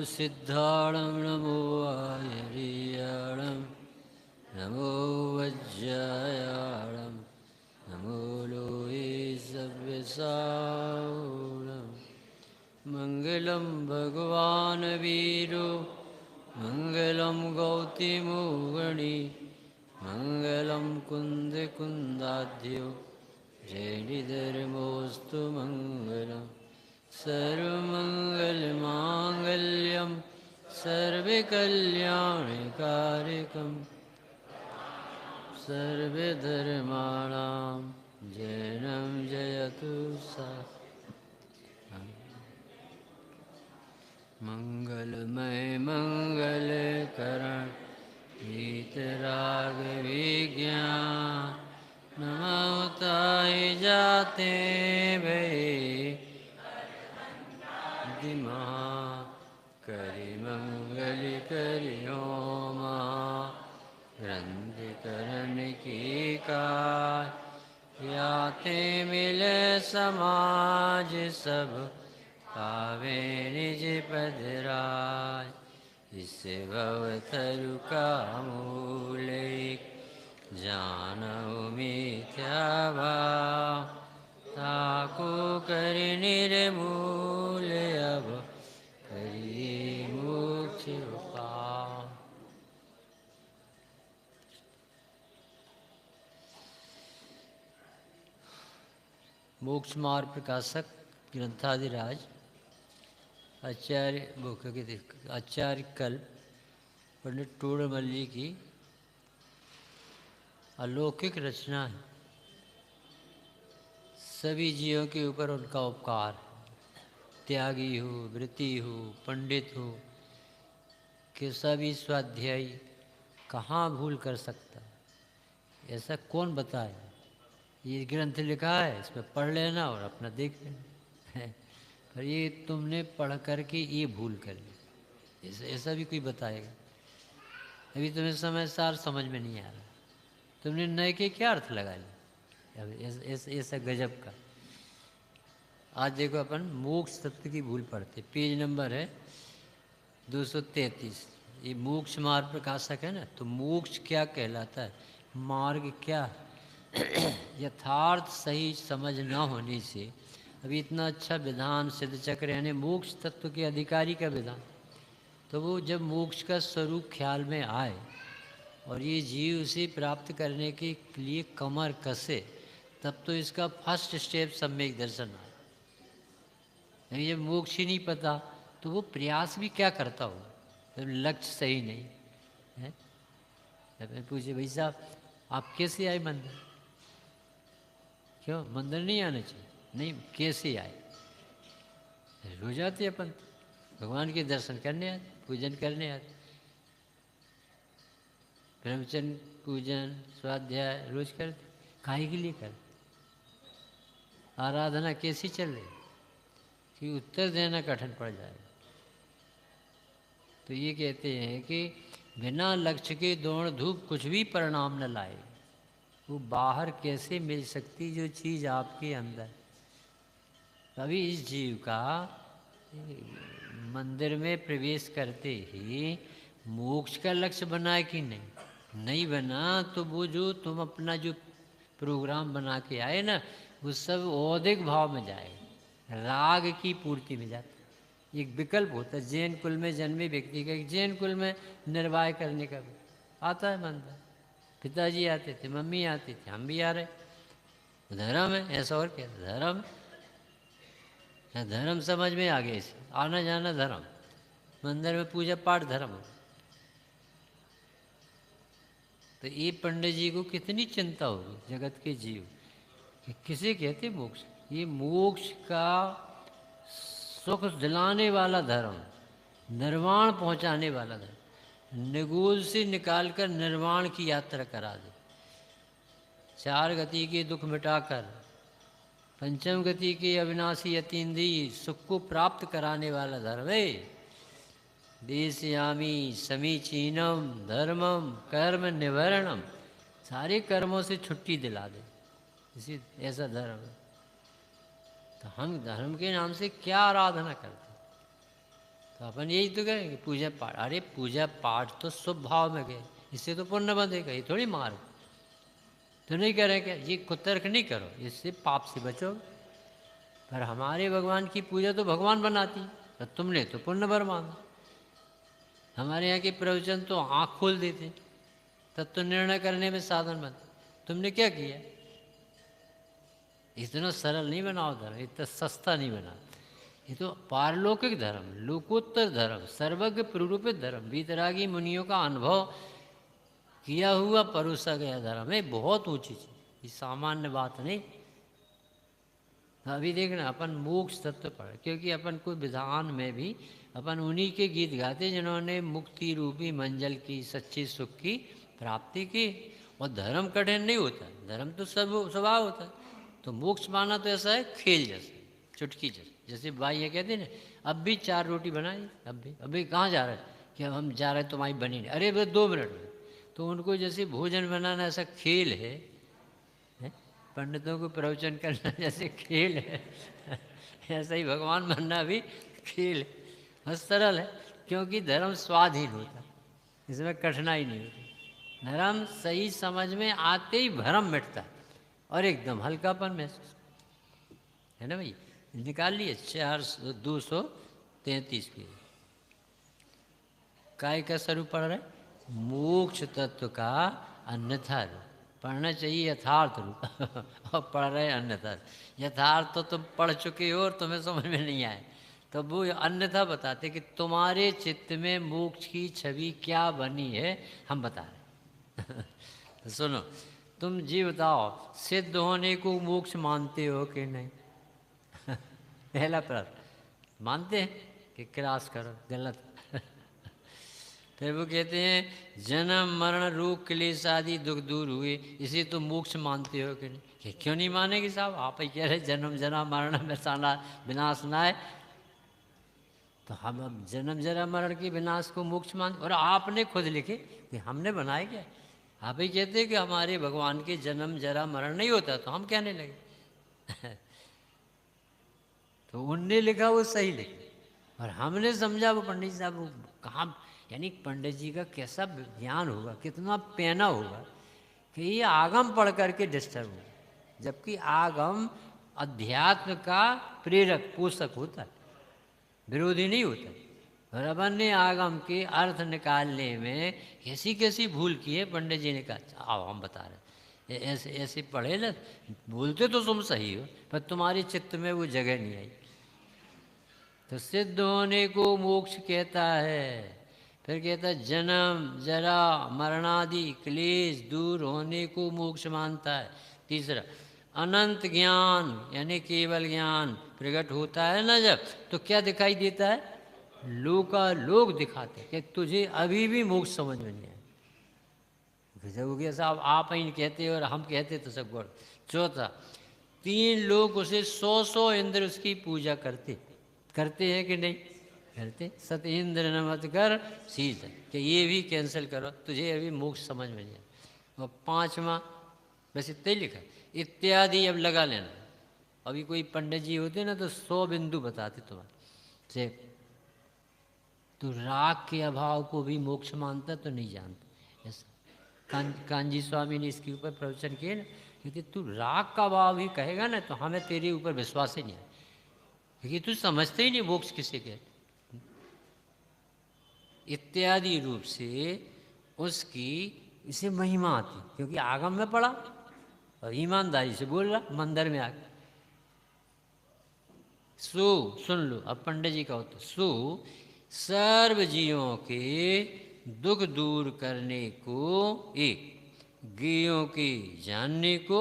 सिद्धाणं नमो आयर्याणं नमो वज्रायाणं नमो लोहे सव्यसारणं मङ्गलं भगवान् वीरो मङ्गलं गौतमोगणी मङ्गलं कुन्दकुन्दाध्यो जयनिधर्मोऽस्तु मङ्गलम् सर्वमङ्गलमाङ्गल्यं सर्वकल्याणकारिकं सर्वधर्माणां जयं जयतु सा मंगलमय मंगलकरण वीतराग विज्ञान नमोताय जाते भये दिमा करि मंगल करि ओमा रंग करण की काय याते मिले समाज सब पावे निज पदराय इस भवतरु का मूल जानऊ मिथ्या भाव ताको कर निर्मूल अब करिए मोक्ष उपाय। मोक्ष मार्ग प्रकाशक ग्रंथाधिराज आचार्य कल्प पंडित टोडरमल की अलौकिक रचना है। सभी जीवों के ऊपर उनका उपकार, त्यागी हो, व्रती हो, पंडित हो, कैसा भी स्वाध्यायी कहाँ भूल कर सकता है, ऐसा कौन बताए। ये ग्रंथ लिखा है, इसमें पढ़ लेना और अपना देख लेना। पर ये तुमने पढ़ कर के ये भूल कर ली, ऐसा भी कोई बताएगा? अभी तुम्हें समय सार समझ में नहीं आ रहा, तुमने नए के क्या अर्थ लगा लिया। अब ऐसा गजब का। आज देखो अपन मोक्ष तत्व की भूल पढ़ते, पेज नंबर है 233। ये मोक्ष मार्ग प्रकाशक है ना, तो मोक्ष क्या कहलाता है, मार्ग क्या यथार्थ सही समझ न होने से अभी इतना अच्छा विधान सिद्ध चक्र यानी मोक्ष तत्व के अधिकारी का विधान, तो वो जब मोक्ष का स्वरूप ख्याल में आए और ये जीव उसे प्राप्त करने के लिए कमर कसे, तब तो इसका फर्स्ट स्टेप सम्यक दर्शन आए। नहीं जब मोक्ष ही नहीं पता तो वो प्रयास भी क्या करता हो, जब लक्ष्य सही नहीं है। जब पूछे भाई साहब आप कैसे आए मंदिर, क्यों मंदिर नहीं आना चाहिए, नहीं कैसे आए। रोज आते अपन भगवान के दर्शन करने आते, पूजन करने आते, ब्रह्मचर्य पूजन स्वाध्याय रोज करते, काहे के लिए करते। आराधना कैसी चल रही कि उत्तर देना कठिन पड़ जाएगा। तो ये कहते हैं कि बिना लक्ष्य के दौड़ धूप कुछ भी परिणाम न लाए। वो बाहर कैसे मिल सकती जो चीज़ आपके अंदर। कभी इस जीव का मंदिर में प्रवेश करते ही मोक्ष का लक्ष्य बना है कि नहीं बना, तो वो जो तुम अपना जो प्रोग्राम बना के आए ना, वो सब औदिक भाव में जाएगा, राग की पूर्ति में जाता है। एक विकल्प होता है जैन कुल में जन्मे व्यक्ति का, एक जैन कुल में निर्वाह करने का भी आता है मंदिर। पिताजी आते थे, मम्मी आती थी, हम भी आ रहे। धर्म है, ऐसा और क्या धर्म है। धर्म समझ में आ गया, इसे आना जाना धर्म, मंदिर में पूजा पाठ धर्म। तो ये पंडित जी को कितनी चिंता होगी जगत के जीव कि किसे कहते मोक्ष। ये मोक्ष का सुख दिलाने वाला धर्म, निर्वाण पहुंचाने वाला धर्म, निगूल से निकालकर निर्वाण की यात्रा करा दे। चार गति के दुख मिटाकर पंचम गति के अविनाशी अतीन्द्रिय सुख को प्राप्त कराने वाला धर्म है। देशयामी समीचीनम धर्मम कर्म निवारणम, सारे कर्मों से छुट्टी दिला दे, इसी ऐसा धर्म है। तो हम धर्म के नाम से क्या आराधना करते, तो अपन यही तो करेंगे पूजा पाठ। अरे पूजा पाठ तो शुभ भाव में गए, इससे तो पुण्य बंधेगा, ये थोड़ी मार्ग। तो नहीं करेंगे ये कुतर्क नहीं करो, इससे पाप से बचो। पर हमारे भगवान की पूजा तो भगवान बनाती, तो तुमने तो पुण्य भर मांगा। हमारे यहाँ के प्रवचन तो आँख खोल देते, तब तो निर्णय करने में साधन बनते। तुमने क्या किया? इतना सरल नहीं बनाओ धर्म, इतना सस्ता नहीं बना। ये तो पारलौकिक धर्म, लोकोत्तर धर्म, सर्वज्ञ प्ररूपित धर्म, वीतरागी मुनियों का अनुभव किया हुआ परोसा गया धर्म है। बहुत ऊंची चीज, ये सामान्य बात नहीं। अभी देखना अपन मोक्ष तत्व पढ़, क्योंकि अपन को विधान में भी अपन उन्हीं के गीत गाते जिन्होंने मुक्ति रूपी मंजिल की, सच्ची सुख की प्राप्ति की। और धर्म कठिन नहीं होता, धर्म तो सब स्वभाव होता है। तो मोक्ष पाना तो ऐसा है खेल जैसे, चुटकी जैसे। जैसे भाई ये कहते हैं ना, अब भी 4 रोटी बनाई, अभी कहाँ जा रहे हैं? कि हम जा रहे हैं, तुम्हारी बनी नहीं। अरे बस 2 मिनट में। तो उनको जैसे भोजन बनाना ऐसा खेल है, पंडितों को प्रवचन करना जैसे खेल है, ऐसा ही भगवान बनना भी खेल है। बस सरल है, क्योंकि धर्म स्वाधीन होता, इसमें कठिनाई नहीं होती। धर्म सही समझ में आते ही भ्रम मिटता है और एकदम हल्कापन महसूस, है ना भाई? निकाल लिए 233 की। काय का स्वरूप पढ़ रहे? मोक्ष तत्व का अन्यथा रूप। पढ़ना चाहिए यथार्थ रूप और पढ़ रहे अन्यथा। यथार्थ तो तुम पढ़ चुके हो और तुम्हें समझ में नहीं आए, तो वो अन्यथा बताते कि तुम्हारे चित्त में मोक्ष की छवि क्या बनी है, हम बता रहे। तो सुनो, तुम जी बताओ, सिद्ध होने को मोक्ष मानते हो कि नहीं? पहला प्रश्न, मानते हैं कि क्रॉस करो, गलत। फिर वो कहते हैं जन्म मरण रोग क्लेश आदि दुख दूर हुए, इसे तो मोक्ष मानते हो कि नहीं? क्यों नहीं मानेगी साहब? आप ही कह रहे जन्म जरा मरण में साना विनाश ना है, तो हम अब जन्म जरा मरण के विनाश को मोक्ष मान। और आपने खुद लिखे कि हमने बनाए क्या? आप ही कहते कि हमारे भगवान के जन्म जरा मरण नहीं होता, तो हम कहने लगे। तो उनने लिखा वो सही लिखे, और हमने समझा वो पंडित साहब वो कहाँ, यानी पंडित जी का कैसा ज्ञान होगा, कितना पैना होगा कि ये आगम पढ़ करके डिस्टर्ब हो, जबकि आगम अध्यात्म का प्रेरक पोषक होता है, विरोधी नहीं होता। और अपन ने आगम के अर्थ निकालने में कैसी कैसी भूल की है, पंडित जी ने कहा आओ हम बता रहे, ऐसे ऐसे पढ़े ना, बोलते तो तुम सही हो पर तुम्हारे चित्त में वो जगह नहीं आई। तो सिद्ध होने को मोक्ष कहता है। फिर कहता है जन्म जरा मरणादि क्लेश दूर होने को मोक्ष मानता है। तीसरा, अनंत ज्ञान यानी केवल ज्ञान प्रकट होता है ना जब, तो क्या दिखाई देता है? लोग दिखाते कि तुझे अभी भी मोक्ष समझ में नहीं आया। जब गया साहब आप ही कहते और हम कहते तो सब गौर। चौथा, 3 लोग उसे 100 इंद्र उसकी पूजा करते हैं कि नहीं करते? सत इंद्र नमत कर शीत, कि ये भी कैंसिल करो, तुझे अभी मोक्ष समझ में नहीं आया। और 5वां बस इतना ही लिखा, इत्यादि अब लगा लेना। अभी कोई पंडित जी होते ना तो 100 बिंदु बताते तुम्हारे से। तो राग के अभाव को भी मोक्ष मानता तो नहीं जानता। ऐसा कांजी स्वामी ने इसके ऊपर प्रवचन किए ना, क्योंकि तू राग का भाव ही कहेगा ना तो हमें तेरे ऊपर विश्वास ही नहीं है, क्योंकि तू समझते ही नहीं मोक्ष किसे कहते। इत्यादि रूप से उसकी इसे महिमा आती, क्योंकि आगम में पढ़ा और ईमानदारी से बोल रहा मंदिर में आकर। सुन लो अब पंडित जी का होता, सर्व जीवों के दुख दूर करने को, एक ज्ञेयों के जानने को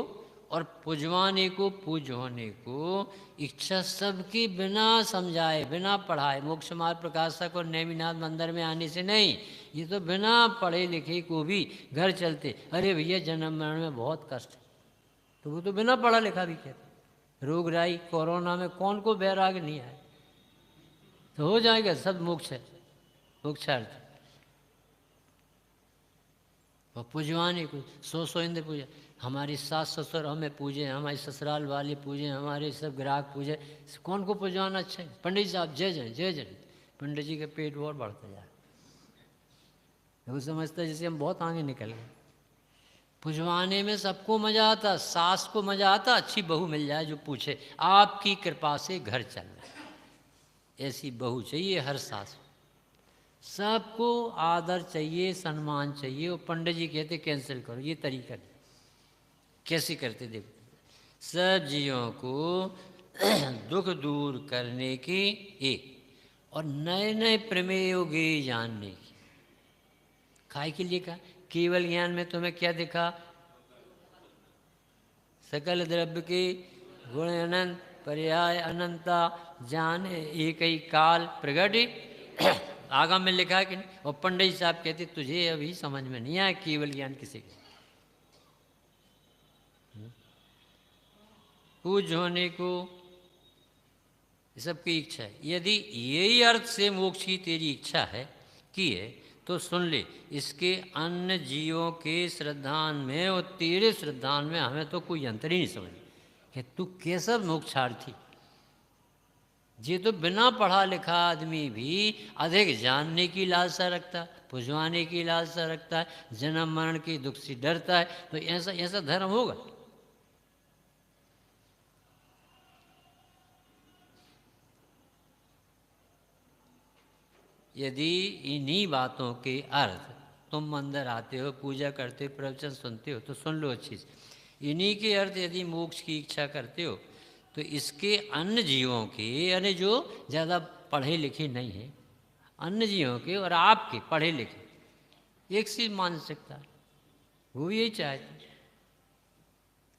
और पुजवाने को, पूज होने को, इच्छा सबके बिना समझाए बिना पढ़ाए। मोक्ष मार्ग प्रकाशक और नेमिनाथ मंदिर में आने से नहीं, ये तो बिना पढ़े लिखे को भी घर चलते, अरे भैया जन्म मरण में बहुत कष्ट है, तो वो तो बिना पढ़ा लिखा भी कहते। रोग राई कोरोना में कौन को बैराग नहीं आए, तो हो जाएगा सब मोक्ष है, मोक्षार्थ। और पूजवाने को 100 इंद्र पूजा, हमारी सास ससुर हमें पूजे, हमारे ससुराल वाले पूजे, हमारे सब ग्राहक पूजे, कौन को पूजवाना अच्छा है? पंडित साहब जय जय जय जय, पंडित जी का पेट और बढ़ता जाए। वो समझता है जैसे हम बहुत आगे निकल गए। पुजवाने में सबको मजा आता, सास को मजा आता, अच्छी बहू मिल जाए जो पूछे आपकी कृपा से घर चल रहा है। ऐसी बहू चाहिए हर सास। सबको आदर चाहिए, सम्मान चाहिए। और पंडित जी कहते कैंसिल करो, ये तरीका नहीं। कैसे करते देखो, सब जीवों को दुख दूर करने की एक और नए नए प्रमेयोगे जानने की। काय के लिए कहा? केवल ज्ञान में तुम्हें क्या दिखा? सकल द्रव्य के गुण अनंत, पर्याय अनंता, जाने एक ही काल प्रगट आगम में लिखा कि नहीं। और पंडित साहब कहते तुझे अभी समझ में नहीं आया केवल ज्ञान किसे कहते। पूज्य होने को सबकी इच्छा है। यदि यही अर्थ से मोक्ष की तेरी इच्छा है की है तो सुन ले, इसके अन्य जीवों के श्रद्धान में और तेरे श्रद्धान में हमें तो कोई अंतर ही नहीं समझ कि तू कैसा मोक्षार्थी। ये तो बिना पढ़ा लिखा आदमी भी अधिक जानने की लालसा रखता, पुजवाने की लालसा रखता है, जन्म मरण के दुख से डरता है। तो ऐसा ऐसा धर्म होगा? यदि इन्हीं बातों के अर्थ तुम अंदर आते हो, पूजा करते हो, प्रवचन सुनते हो तो सुन लो अच्छी से। इन्हीं के अर्थ यदि मोक्ष की इच्छा करते हो तो इसके अन्य जीवों के, यानी जो ज़्यादा पढ़े लिखे नहीं हैं, अन्य जीवों के और आपके पढ़े लिखे एक सी मानसिकता, वो यही चाहते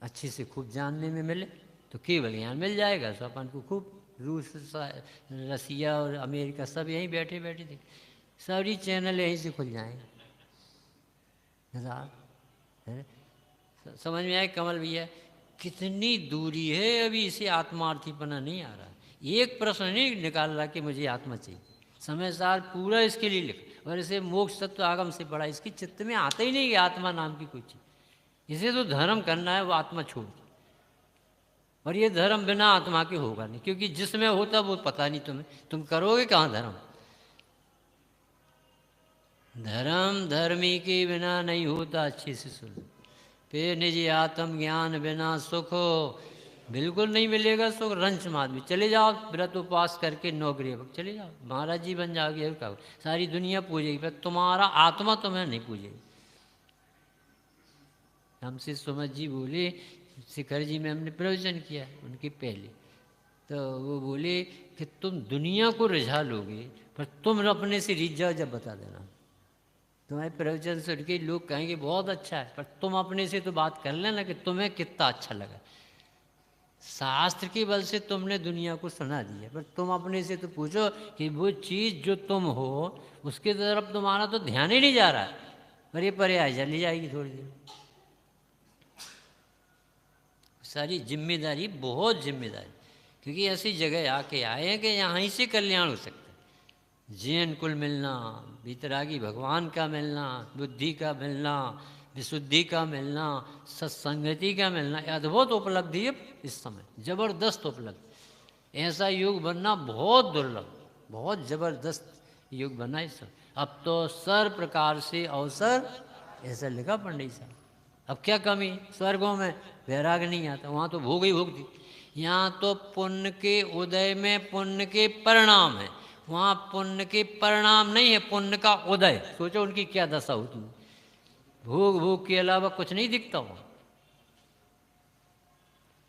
अच्छे से खूब जानने में मिले तो केवल ज्ञान मिल जाएगा। तो अपन को खूब रूस, रसिया और अमेरिका सब यहीं बैठे बैठे देख, सारी चैनल यहीं से खुल जाएंगे। समझ में आए कमल भैया? कितनी दूरी है, अभी इसे आत्मार्थीपना नहीं आ रहा। एक प्रश्न नहीं निकाल रहा कि मुझे आत्मा चाहिए, समय सार पूरा इसके लिए लिख। और इसे मोक्ष तत्व आगम से पढ़ा, इसकी चित्त में आता ही नहीं कि आत्मा नाम की कोई चीज़। इसे तो धर्म करना है, वो आत्मा छोड़। और ये धर्म बिना आत्मा के होगा नहीं, क्योंकि जिसमें होता वो पता नहीं तुम्हें, तुम करोगे कहाँ धर्म। धर्म धर्मी के बिना नहीं होता। अच्छे से सुनो, पे निज आत्म ज्ञान बिना सुख हो, बिल्कुल नहीं मिलेगा सुख। रंच मात भी चले जाओ, व्रत उपवास करके नौकरी चले जाओ, महाराज जी बन जाओगे, क्या सारी दुनिया पूजेगी, पर तुम्हारा आत्मा तुम्हें नहीं पूजेगी। हमसे सुमत जी बोले, शिखर जी में हमने प्रवचन किया उनके पहले, तो वो बोले कि तुम दुनिया को रिझा लोगे पर तुम अपने से रिझ जाओ जब बता देना। तुम्हारे प्रवचन सुन के लोग कहेंगे बहुत अच्छा है, पर तुम अपने से तो बात कर लेना कि तुम्हें कितना अच्छा लगा। शास्त्र के बल से तुमने दुनिया को सुना दिया, पर तुम अपने से तो पूछो कि वो चीज़ जो तुम हो उसकी तरफ तुम्हारा तो ध्यान ही नहीं जा रहा है। पर ये पर्याय चली जाएगी थोड़ी देर। सारी जिम्मेदारी, बहुत जिम्मेदारी, क्योंकि ऐसी जगह आके आए हैं कि यहाँ ही से कल्याण हो सकता है। जैन कुल मिलना, वितरागी भगवान का मिलना, बुद्धि का मिलना, विशुद्धि का मिलना, सत्संगति का मिलना, अद्भुत उपलब्धि है इस समय, जबरदस्त उपलब्धि। ऐसा युग बनना बहुत दुर्लभ, बहुत जबरदस्त युग बना इस समय। अब तो सर प्रकार से अवसर, ऐसा लिखा पंडित साहब। अब क्या कमी? स्वर्गों में वैराग नहीं आता, वहाँ तो भोग ही भोग थी। यहाँ तो पुण्य के उदय में पुण्य के परिणाम है, वहाँ पुण्य के परिणाम नहीं है, पुण्य का उदय। सोचो उनकी क्या दशा होती है। भोग भोग के अलावा कुछ नहीं दिखता वहाँ।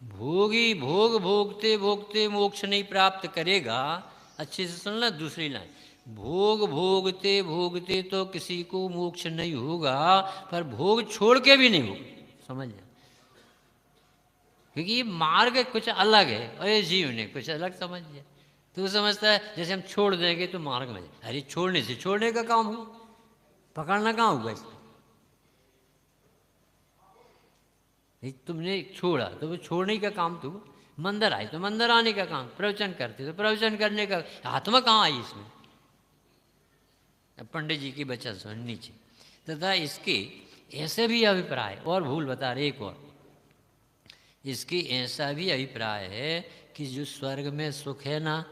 भोगी भोग भोगते भोगते मोक्ष नहीं प्राप्त करेगा। अच्छे से सुनना दूसरी लाइन, भोग भोगते भोगते तो किसी को मोक्ष नहीं होगा, पर भोग छोड़ के भी नहीं होगा। समझ जाए, क्योंकि ये मार्ग कुछ अलग है और ये जीव ने कुछ अलग समझ लिया। तो समझता है जैसे हम छोड़ देंगे तो मार्ग में, अरे छोड़ने से छोड़ने का काम हो, पकड़ना कहाँ होगा इसमें। तुमने छोड़ा तो वो छोड़ने का काम, तो मंदिर आए तो मंदिर आने का काम, प्रवचन करते तो प्रवचन करने का, आत्मा कहाँ आई इसमें। पंडित जी की बचत सुन नीचे। तथा इसके ऐसे भी अभिप्राय, और भूल बता रहे एक और, इसकी ऐसा भी अभिप्राय है कि जो स्वर्ग में सुख है ना,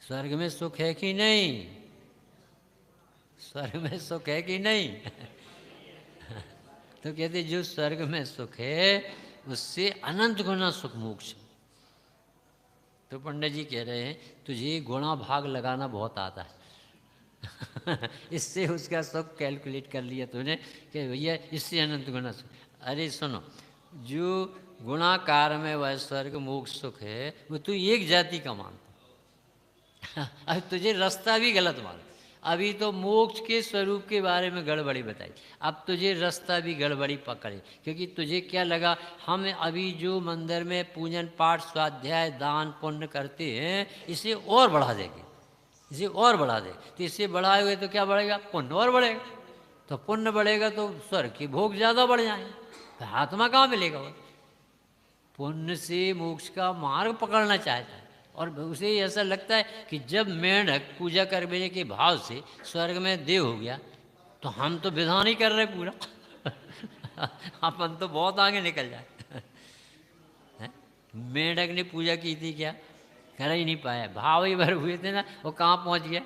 स्वर्ग में सुख है कि नहीं? स्वर्ग में सुख है कि नहीं? तो कहते जो स्वर्ग में सुख है उससे अनंत गुना सुख मोक्ष। तो पंडित जी कह रहे हैं तुझे गुणा भाग लगाना बहुत आता है। इससे उसका सुख कैलकुलेट कर लिया तूने कि भैया इससे अनंत गुना सुख। अरे सुनो, जो गुणाकार में वह स्वर्ग मोक्ष सुख है वो तू एक जाति का मानता। अब तुझे रास्ता भी गलत मान। अभी तो मोक्ष के स्वरूप के बारे में गड़बड़ी बताई, अब तुझे रास्ता भी गड़बड़ी पकड़े। क्योंकि तुझे क्या लगा हम अभी जो मंदिर में पूजन पाठ स्वाध्याय दान पुण्य करते हैं इसे और बढ़ा देंगे, इसे और बढ़ा दे। तो इससे बढ़ाए हुए तो क्या बढ़ेगा? पुण्य और बढ़ेगा। तो पुण्य बढ़ेगा तो स्वर्ग की भोग ज़्यादा बढ़ जाएंगे, तो आत्मा कहाँ मिलेगा? वो पुण्य से मोक्ष का मार्ग पकड़ना चाहता है और उसे ऐसा लगता है कि जब मेंढक पूजा करने के भाव से स्वर्ग में देव हो गया तो हम तो विधान ही कर रहे पूरा। अपन तो बहुत आगे निकल जाए। मेंढक ने पूजा की थी, क्या कर ही नहीं पाया, भाव ही भर हुए थे ना, वो कहाँ पहुँच गया?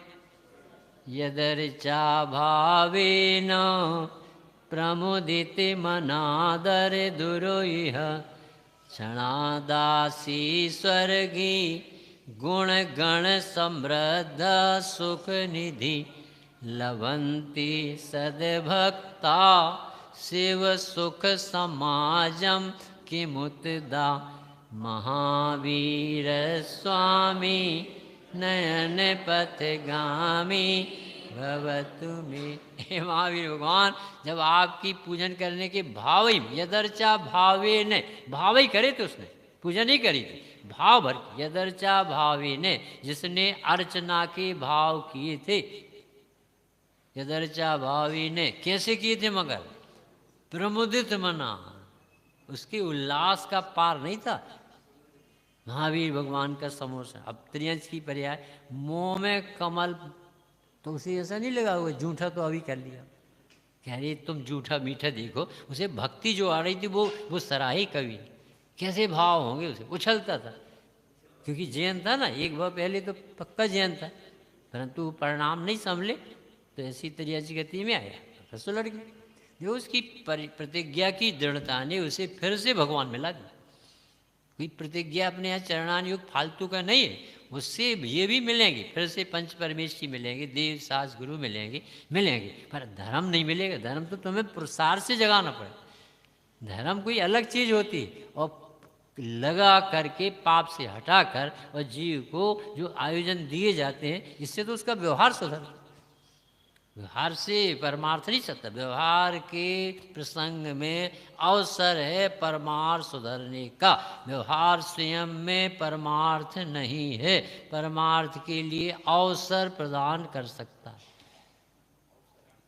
यदर्चा भावेन प्रमुदित मनादर दुरोह क्षणादासी स्वर्गी गुण गण समृद्ध सुख निधि लभन्ति सद्भक्ता शिव सुख समाजम किमुतदा महावीर स्वामी नयन पथगामी भवतु में। महावीर भगवान जब आपकी पूजन करने के भाव ही यदर्चा भावे ने, भाव ही करे थे उसने, पूजा नहीं करी थी, भाव भर यदर्चा भावे ने, जिसने अर्चना के भाव किए थे। यदर्चा भावी ने कैसे किए थे? मगर प्रमुदित मना, उसके उल्लास का पार नहीं था। महावीर भगवान का समोसा, अब त्रियंश की पर्याय मुंह में कमल, तो उसे ऐसा नहीं लगा हुआ जूठा तो अभी कर लिया। कह रही तुम जूठा मीठा देखो, उसे भक्ति जो आ रही थी वो सराही कवि, कैसे भाव होंगे, उसे उछलता था। क्योंकि जैन था ना, एक बार पहले तो पक्का जैन था, परंतु परिणाम नहीं संभले तो ऐसी त्रियंश गति में आया, तो लड़ गया। जो उसकी प्रतिज्ञा की दृढ़ता ने उसे फिर से भगवान मिला दिया। कोई प्रतिज्ञा अपने यहाँ चरणानुयुक्त फालतू का नहीं है, उससे ये भी मिलेंगे, फिर से पंच परमेश्वरी मिलेंगे, देव सास गुरु मिलेंगे, पर धर्म नहीं मिलेगा। धर्म तो तुम्हें प्रसार से जगाना पड़े। धर्म कोई अलग चीज होती और लगा करके पाप से हटा कर और जीव को जो आयोजन दिए जाते हैं इससे तो उसका व्यवहार सुधर। व्यवहार से परमार्थ नहीं सकता। व्यवहार के प्रसंग में अवसर है परमार्थ सुधरने का। व्यवहार स्वयं में परमार्थ नहीं है, परमार्थ के लिए अवसर प्रदान कर सकता है।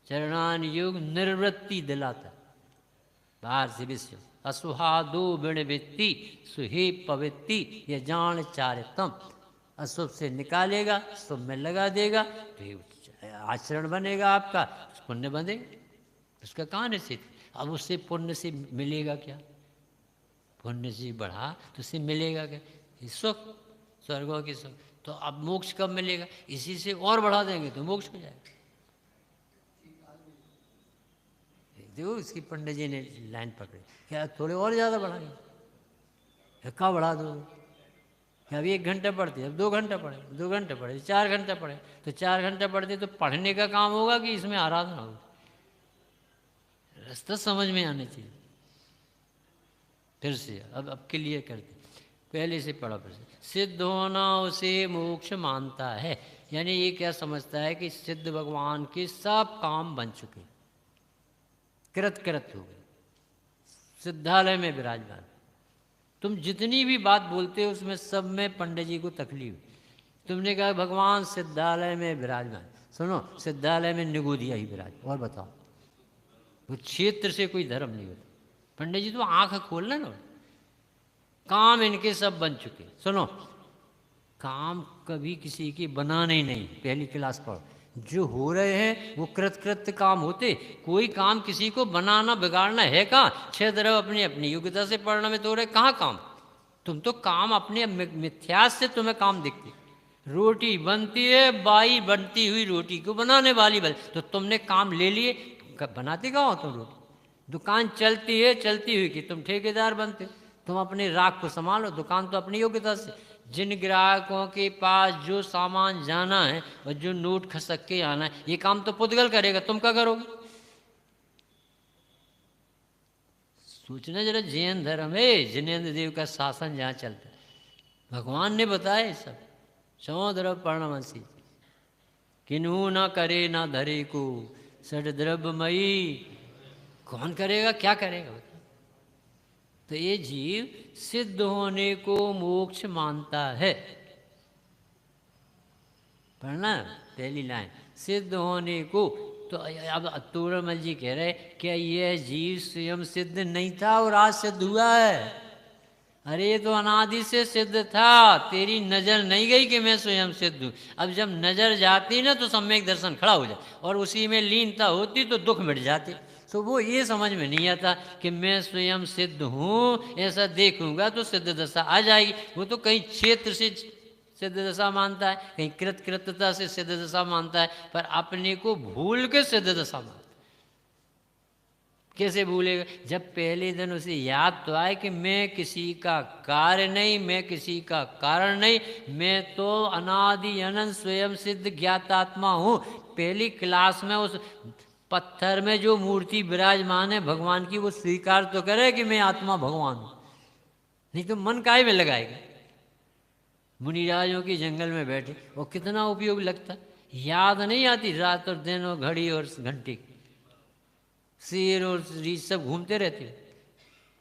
चरणान युग निर्वृत्ति दिलाता, बाहर से विषय असुहादो विणवित्ति सुहे पवित्ति ये जान चारितम। अशुभ से निकालेगा, शुभ में लगा देगा तो आचरण बनेगा आपका, पुण्य बनेगा। उसका कहाँ निश्चित? अब उससे पुण्य से मिलेगा क्या? पुण्य से बढ़ा तो उससे मिलेगा क्या? सुख, स्वर्गों की सुख। तो अब मोक्ष कब मिलेगा? इसी से और बढ़ा देंगे तो मोक्ष हो जाएगा। देखो इसकी पंडित जी ने लाइन पकड़ी, क्या थोड़े और ज़्यादा बढ़ाएंगे? कहाँ बढ़ा दो? अभी 1 घंटा पढ़ते, अब 2 घंटा पढ़े, 2 घंटे पढ़े, 4 घंटा पढ़े, तो 4 घंटा पढ़ते तो पढ़ने का काम होगा कि इसमें आराधना होगी? रास्ता समझ में आने चाहिए। फिर से अब क्लियर करते, पहले से पढ़ा फिर से। सिद्ध होना उसे मोक्ष मानता है, यानी ये क्या समझता है कि सिद्ध भगवान के सब काम बन चुके, कृत हो गए, सिद्धालय में विराजमान। तुम जितनी भी बात बोलते हो उसमें सब में पंडित जी को तकलीफ। तुमने कहा भगवान सिद्धालय में विराजमान, सुनो सिद्धालय में निगोदिया ही विराज। और बताओ, वो क्षेत्र से कोई धर्म नहीं होता। पंडित जी तो आंख खोलना ना, काम इनके सब बन चुके। सुनो, काम कभी किसी के बनाने ही नहीं। पहली क्लास पढ़ो, जो हो रहे हैं वो कृत काम होते। कोई काम किसी को बनाना बिगाड़ना है कहाँ? 6 तरफ अपनी अपनी योग्यता से पढ़ना में तो रहे, कहाँ काम? तुम तो काम अपने मिथ्यास से तुम्हें काम दिखते। रोटी बनती है, बाई बनती हुई रोटी को बनाने वाली बन। तो तुमने काम ले लिए, बनाते कहाँ हो तुम रोटी? दुकान चलती है, चलती हुई कि तुम ठेकेदार बनते हो। तुम अपने राख को संभालो, दुकान तो अपनी योग्यता से। जिन ग्राहकों के पास जो सामान जाना है और जो नोट खसक के आना है, ये काम तो पुद्गल करेगा, तुम क्या करोगे? सोचना जरा, जैन धर्म है, जिनेन्द्र देव का शासन जहाँ चलता है, भगवान ने बताया सब। सौ द्रव पर्णमसी किन्हू ना करे ना धरे को, सठ द्रव्यमयी कौन करेगा, क्या करेगा? तो ये जीव सिद्ध होने को मोक्ष मानता है। पढ़ना पहली लाइन, सिद्ध होने को। तो अब तोरमल जी कह रहे क्या यह जीव स्वयं सिद्ध नहीं था और आज सिद्ध हुआ है? अरे ये तो अनादि से सिद्ध था, तेरी नजर नहीं गई कि मैं स्वयं सिद्ध हूँ। अब जब नजर जाती ना तो सम्यक दर्शन खड़ा हो जाए, और उसी में लीनता होती तो दुख मिट जाते। तो वो ये समझ में नहीं आता कि मैं स्वयं सिद्ध हूँ, ऐसा देखूंगा तो सिद्ध दशा आ जाएगी। वो तो कहीं क्षेत्र से सिद्ध दशा मानता है, कहीं कृतता से सिद्ध दशा मानता है, पर अपने को भूल के सिद्ध दशा मानता है। कैसे भूलेगा? जब पहले दिन उसे याद तो आए कि मैं किसी का कार्य नहीं, मैं किसी का कारण नहीं, मैं तो अनादि अनंत स्वयं सिद्ध ज्ञातात्मा हूँ। पहली क्लास में उस पत्थर में जो मूर्ति विराजमान है भगवान की, वो स्वीकार तो करे कि मैं आत्मा भगवान हूँ, नहीं तो मन काहे में लगाएगा? मुनिराजों के जंगल में बैठे और कितना उपयोग लगता, याद नहीं आती रात और दिन और घड़ी और घंटी, शेर और रीछ सब घूमते रहते।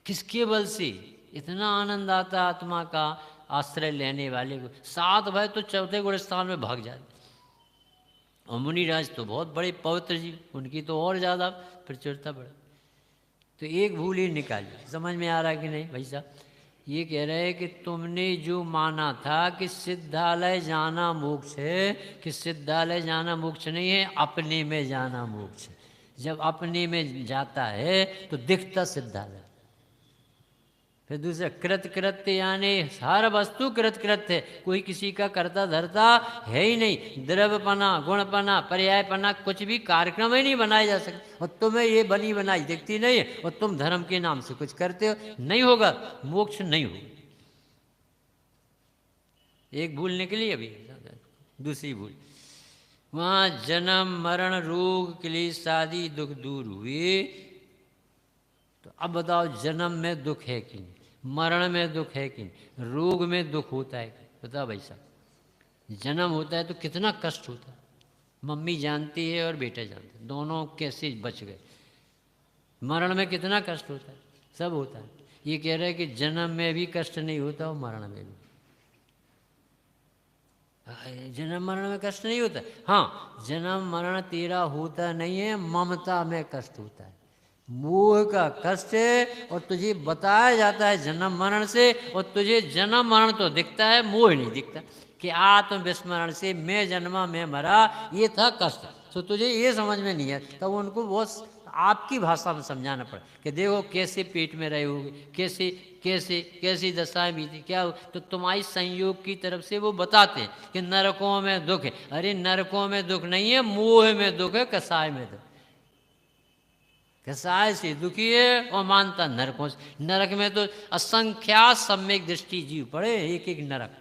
किसके बल से? इतना आनंद आता आत्मा का आश्रय लेने वाले को। 7 भाई तो चौथे गुणस्थान में भाग जाते, और मुनिराज तो बहुत बड़े पवित्र जी, उनकी तो और ज़्यादा प्रचुरता बढ़। तो एक भूल ही निकाली। समझ में आ रहा कि नहीं भाई साहब? ये कह रहे हैं कि तुमने जो माना था कि सिद्धालय जाना मोक्ष है, कि सिद्धालय जाना मोक्ष नहीं है, अपने में जाना मोक्ष है। जब अपने में जाता है तो दिखता सिद्धालय। फिर दूसरा कृत कृत्य, यानी हर वस्तु कृत कृत्य है, कोई किसी का करता धरता है ही नहीं। द्रव्यपना, गुणपना, पर्यायपना, कुछ भी कार्यक्रम ही नहीं बनाए जा सकते। और तुम्हें ये बनी बनाई दिखती नहीं है, और तुम धर्म के नाम से कुछ करते हो, नहीं होगा, मोक्ष नहीं होगा। एक भूल निकली अभी, दूसरी भूल, वहाँ जन्म मरण रोग क्लेश आदि दुख दूर हुए। तो अब बताओ, जन्म में दुख है कि नहीं, मरण में दुख है कि नहीं, रोग में दुख होता है? बताओ भाई साहब, जन्म होता है तो कितना कष्ट होता है, मम्मी जानती है और बेटा जानता है, दोनों कैसे बच गए। मरण में कितना कष्ट होता है, सब होता है। ये कह रहे हैं कि जन्म में भी कष्ट नहीं होता और मरण में भी। जन्म मरण में कष्ट नहीं होता। हाँ, जन्म मरण तेरा होता नहीं है, ममता में कष्ट होता है, मोह का कष्ट है। और तुझे बताया जाता है जन्म मरण से, और तुझे जन्म मरण तो दिखता है, मोह नहीं दिखता कि आत्म विस्मरण से मैं जन्मा मैं मरा, ये था कष्ट। तो तुझे ये समझ में नहीं है, तब उनको बहुत आपकी भाषा में समझाना पड़ा कि देखो कैसे पेट में रहे होगे, कैसे कैसे कैसी दशाएं बीती, क्या हो। तो तुम्हारी संयोग की तरफ से वो बताते हैं कि नरकों में दुख है। अरे नरकों में दुख नहीं है, मोह में दुख है, कसाय में दुख। कसाय से दुखी है और मानता नरकों से। नरक में तो असंख्यात सम्यक दृष्टि जीव पड़े, एक एक नरक।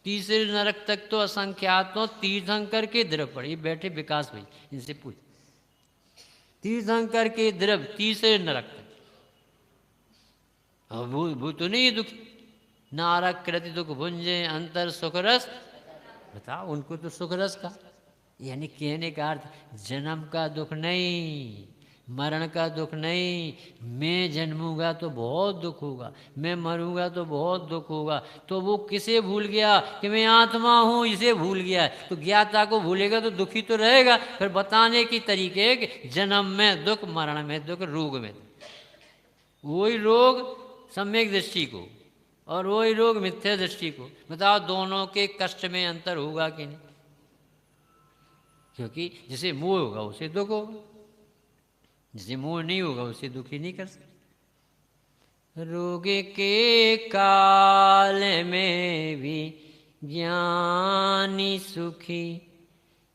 तीसरे नरक तक तो असंख्यातों तीर्थंकर के द्रव पड़े। बैठे विकास भाई, इनसे पूछ, तीर्थंकर के द्रव तीसरे नरक तक। वो तो नहीं है दुखी। नारक कृति दुख भुंजे अंतर सुखरस, बताओ उनको तो सुखरस का। यानी कहने का अर्थ, जन्म का दुख नहीं, मरण का दुख नहीं। मैं जन्मूंगा तो बहुत दुख होगा, मैं मरूंगा तो बहुत दुख होगा। तो वो किसे भूल गया कि मैं आत्मा हूं, इसे भूल गया। तो ज्ञाता को भूलेगा तो दुखी तो रहेगा। फिर बताने की तरीके है कि जन्म में दुख, मरण में दुख, रोग में दुख। वही रोग सम्यक दृष्टि को और वही रोग मिथ्या दृष्टि को। बताओ दोनों के कष्ट में अंतर होगा कि नहीं? क्योंकि जिसे मोह होगा उसे दुख होगा, जिसे मोह नहीं होगा उसे दुखी नहीं कर सकते। रोग के काल में भी ज्ञानी सुखी,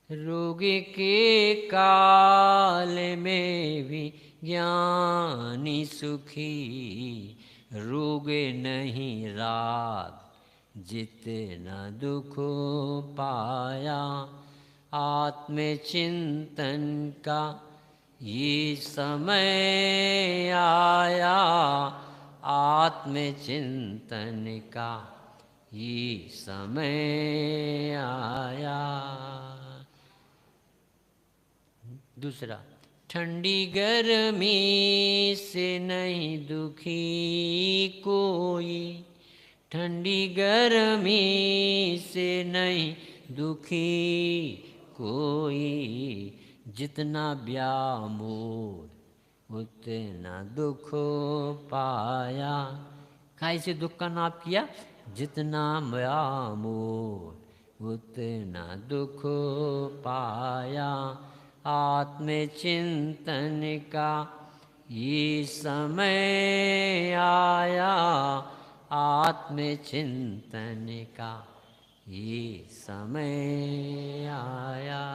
रोग के काल में भी ज्ञानी सुखी, रोग नहीं राग जितना दुख पाया। आत्मचिंतन का ये समय आया, आत्मचिंतन का ये समय आया। दूसरा, ठंडी गर्मी से नहीं दुखी कोई, ठंडी गर्मी से नहीं दुखी कोई, जितना व्यामोह उतना दुख पाया। काहे से दुख का नाप किया? जितना व्यामोह उतना दुख पाया। आत्मचिंतन का ये समय आया, आत्मचिंतन का ये समय आया।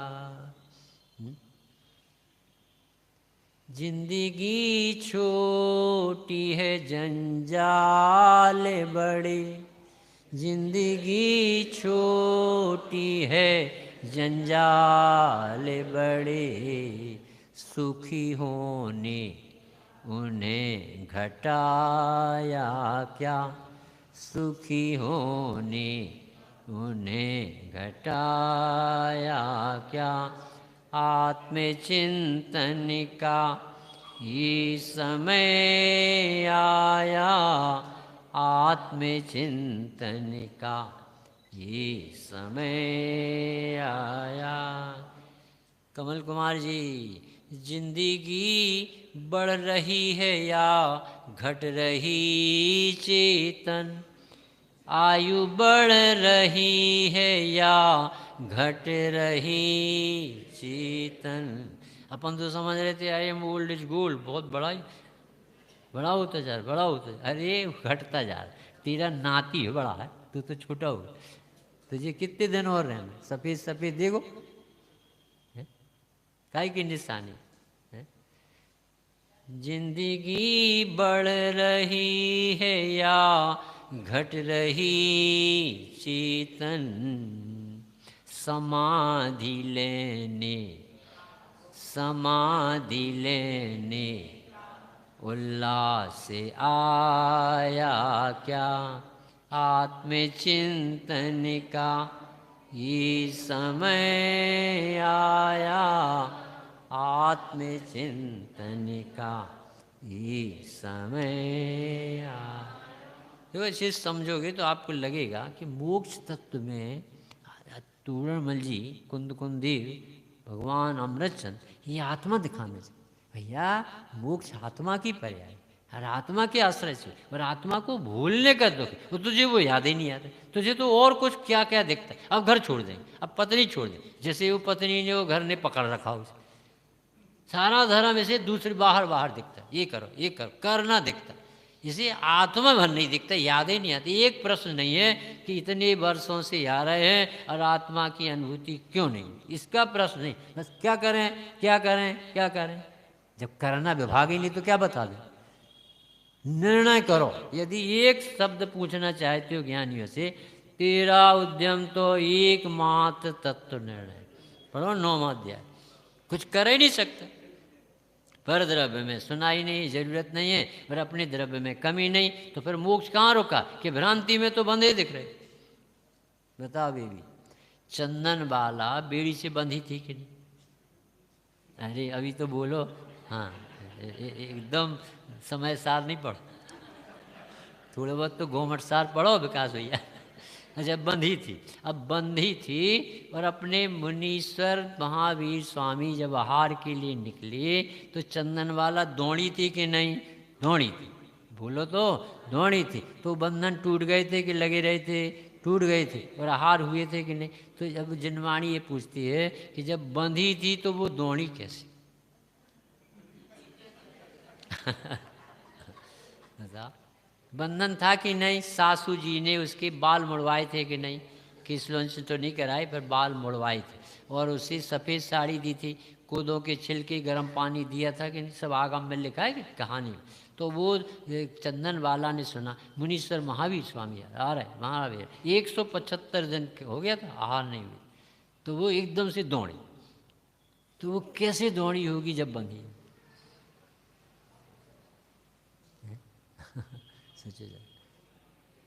जिंदगी छोटी है जंजाल बड़े, जिंदगी छोटी है जंजाल बड़े, सुखी होने उन्हें घटाया क्या, सुखी होने उन्हें घटाया क्या। आत्मचिंतन का ये समय आया, आत्मचिंतन का ये समय आया। कमल कुमार जी, जिंदगी बढ़ रही है या घट रही चेतन, आयु बढ़ रही है या घट रही चेतन। अपन तो समझ रहे थे I am old is gold, बहुत बड़ा होता जा रहा, बड़ा होता, अरे घटता जा रहा। तेरा नाती है बड़ा है, तू तो छोटा हो, तुझे कितने दिन और रहना? सफ़ेद सफ़ेद देखो, काय की निशानी है? जिंदगी बढ़ रही है या घट रही चेतन, समाधि लेने उल्लास से आया क्या। आत्मचिंतन का ये समय आया, आत्मचिंतन का ये समय आया। देखो इसे समझोगे तो आपको लगेगा कि मोक्ष तत्व में तोरणमल जी, कुंद कुंदेव, भगवान अमृतचंद, ये आत्मा दिखाने से, भैया मोक्ष आत्मा की पर्याय, हर आत्मा के आश्रय से, और आत्मा को भूलने का दुख, तो तुझे वो याद ही नहीं आता, तुझे तो और कुछ क्या क्या दिखता है। अब घर छोड़ देंगे, अब पत्नी छोड़ देंगे, जैसे वो पत्नी ने वो घर ने पकड़ रखा उसे, सारा धर्म इसे दूसरे बाहर बाहर दिखता है, ये करो ये करो, करना दिखता है, इसे आत्मा भर नहीं दिखता, याद ही नहीं आती। एक प्रश्न नहीं है कि इतने वर्षों से आ रहे हैं और आत्मा की अनुभूति क्यों नहीं, इसका प्रश्न नहीं, बस क्या करें क्या करें क्या करें। जब करना विभाग ही नहीं तो क्या बता दें। निर्णय करो, यदि एक शब्द पूछना चाहते हो ज्ञानियों से, तेरा उद्यम तो एकमात्र तत्व निर्णय। पढ़ो 9वां अध्याय, कुछ कर ही नहीं सकता। पर द्रव्य में सुनाई नहीं, जरूरत नहीं है, पर अपने द्रव्य में कमी नहीं, तो फिर मोक्ष कहाँ रुका कि भ्रांति में तो बंधे दिख रहे। बताओ बेबी, चंदन बाला बेड़ी से बंधी थी कि नहीं? अरे अभी तो बोलो, हाँ एकदम समय सार नहीं पढ़ो, थोड़े बहुत तो घूमट सार पढ़ो विकास भैया। अच्छा बंधी थी, अब बंधी थी और अपने मुनीश्वर महावीर स्वामी जब आहार के लिए निकले तो चंदन वाला दौड़ी थी कि नहीं? दौड़ी थी, बोलो तो दौड़ी थी। तो बंधन टूट गए थे कि लगे रहे थे? टूट गए थे। और आहार हुए थे कि नहीं? तो जब जिनवाणी ये पूछती है कि जब बंधी थी तो वो दौड़ी कैसे? बंधन था कि नहीं? सासू जी ने उसके बाल मुड़वाए थे कि नहीं? किस लोन से तो नहीं कराई, पर बाल मुड़वाए थे और उसे सफ़ेद साड़ी दी थी, कोदों के छिलके गर्म पानी दिया था कि नहीं, सब आगम में लिखा है कि कहानी में। तो वो चंदन वाला ने सुना, मुनीश्वर महावीर स्वामी आ रहे महावीर, 175 दिन हो गया था, आहार नहीं हुई। तो वो एकदम से दौड़ी। तो वो कैसे दौड़ी होगी जब बंधी? सोचो जरा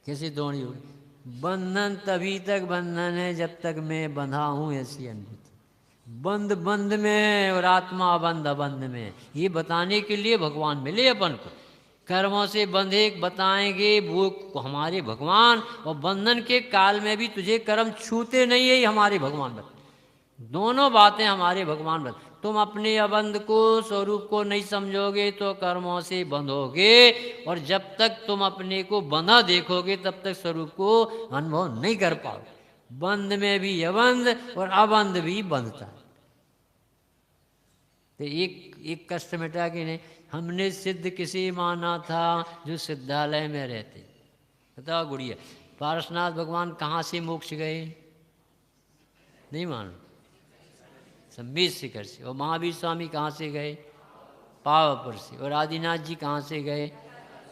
कैसे दौड़ी होगी। बंधन तभी तक बंधन है जब तक मैं बंधा हूँ, ऐसी अनुभूति। बंद बंद में और आत्मा बंद अबंध में, ये बताने के लिए भगवान मिले अपन को। कर्मों से बंधे बताएंगे वो हमारे भगवान, और बंधन के काल में भी तुझे कर्म छूते नहीं है, हमारे भगवान बता। दोनों बातें हमारे भगवान बता। तुम अपने अबंध को, स्वरूप को नहीं समझोगे तो कर्मों से बंधोगे, और जब तक तुम अपने को बंधा देखोगे तब तक स्वरूप को अनुभव नहीं कर पाओगे। बंध में भी अबंध और अबंध भी बंधता है। तो एक कष्ट मिटा कि नहीं, हमने सिद्ध किसे माना था? जो सिद्धालय में रहते। बताओ गुड़िया, पारसनाथ भगवान कहाँ से मोक्ष गए? नहीं मानो, संबित शिखर से। और महावीर स्वामी कहाँ से गए? पावापुर से। और आदिनाथ जी कहाँ से गए?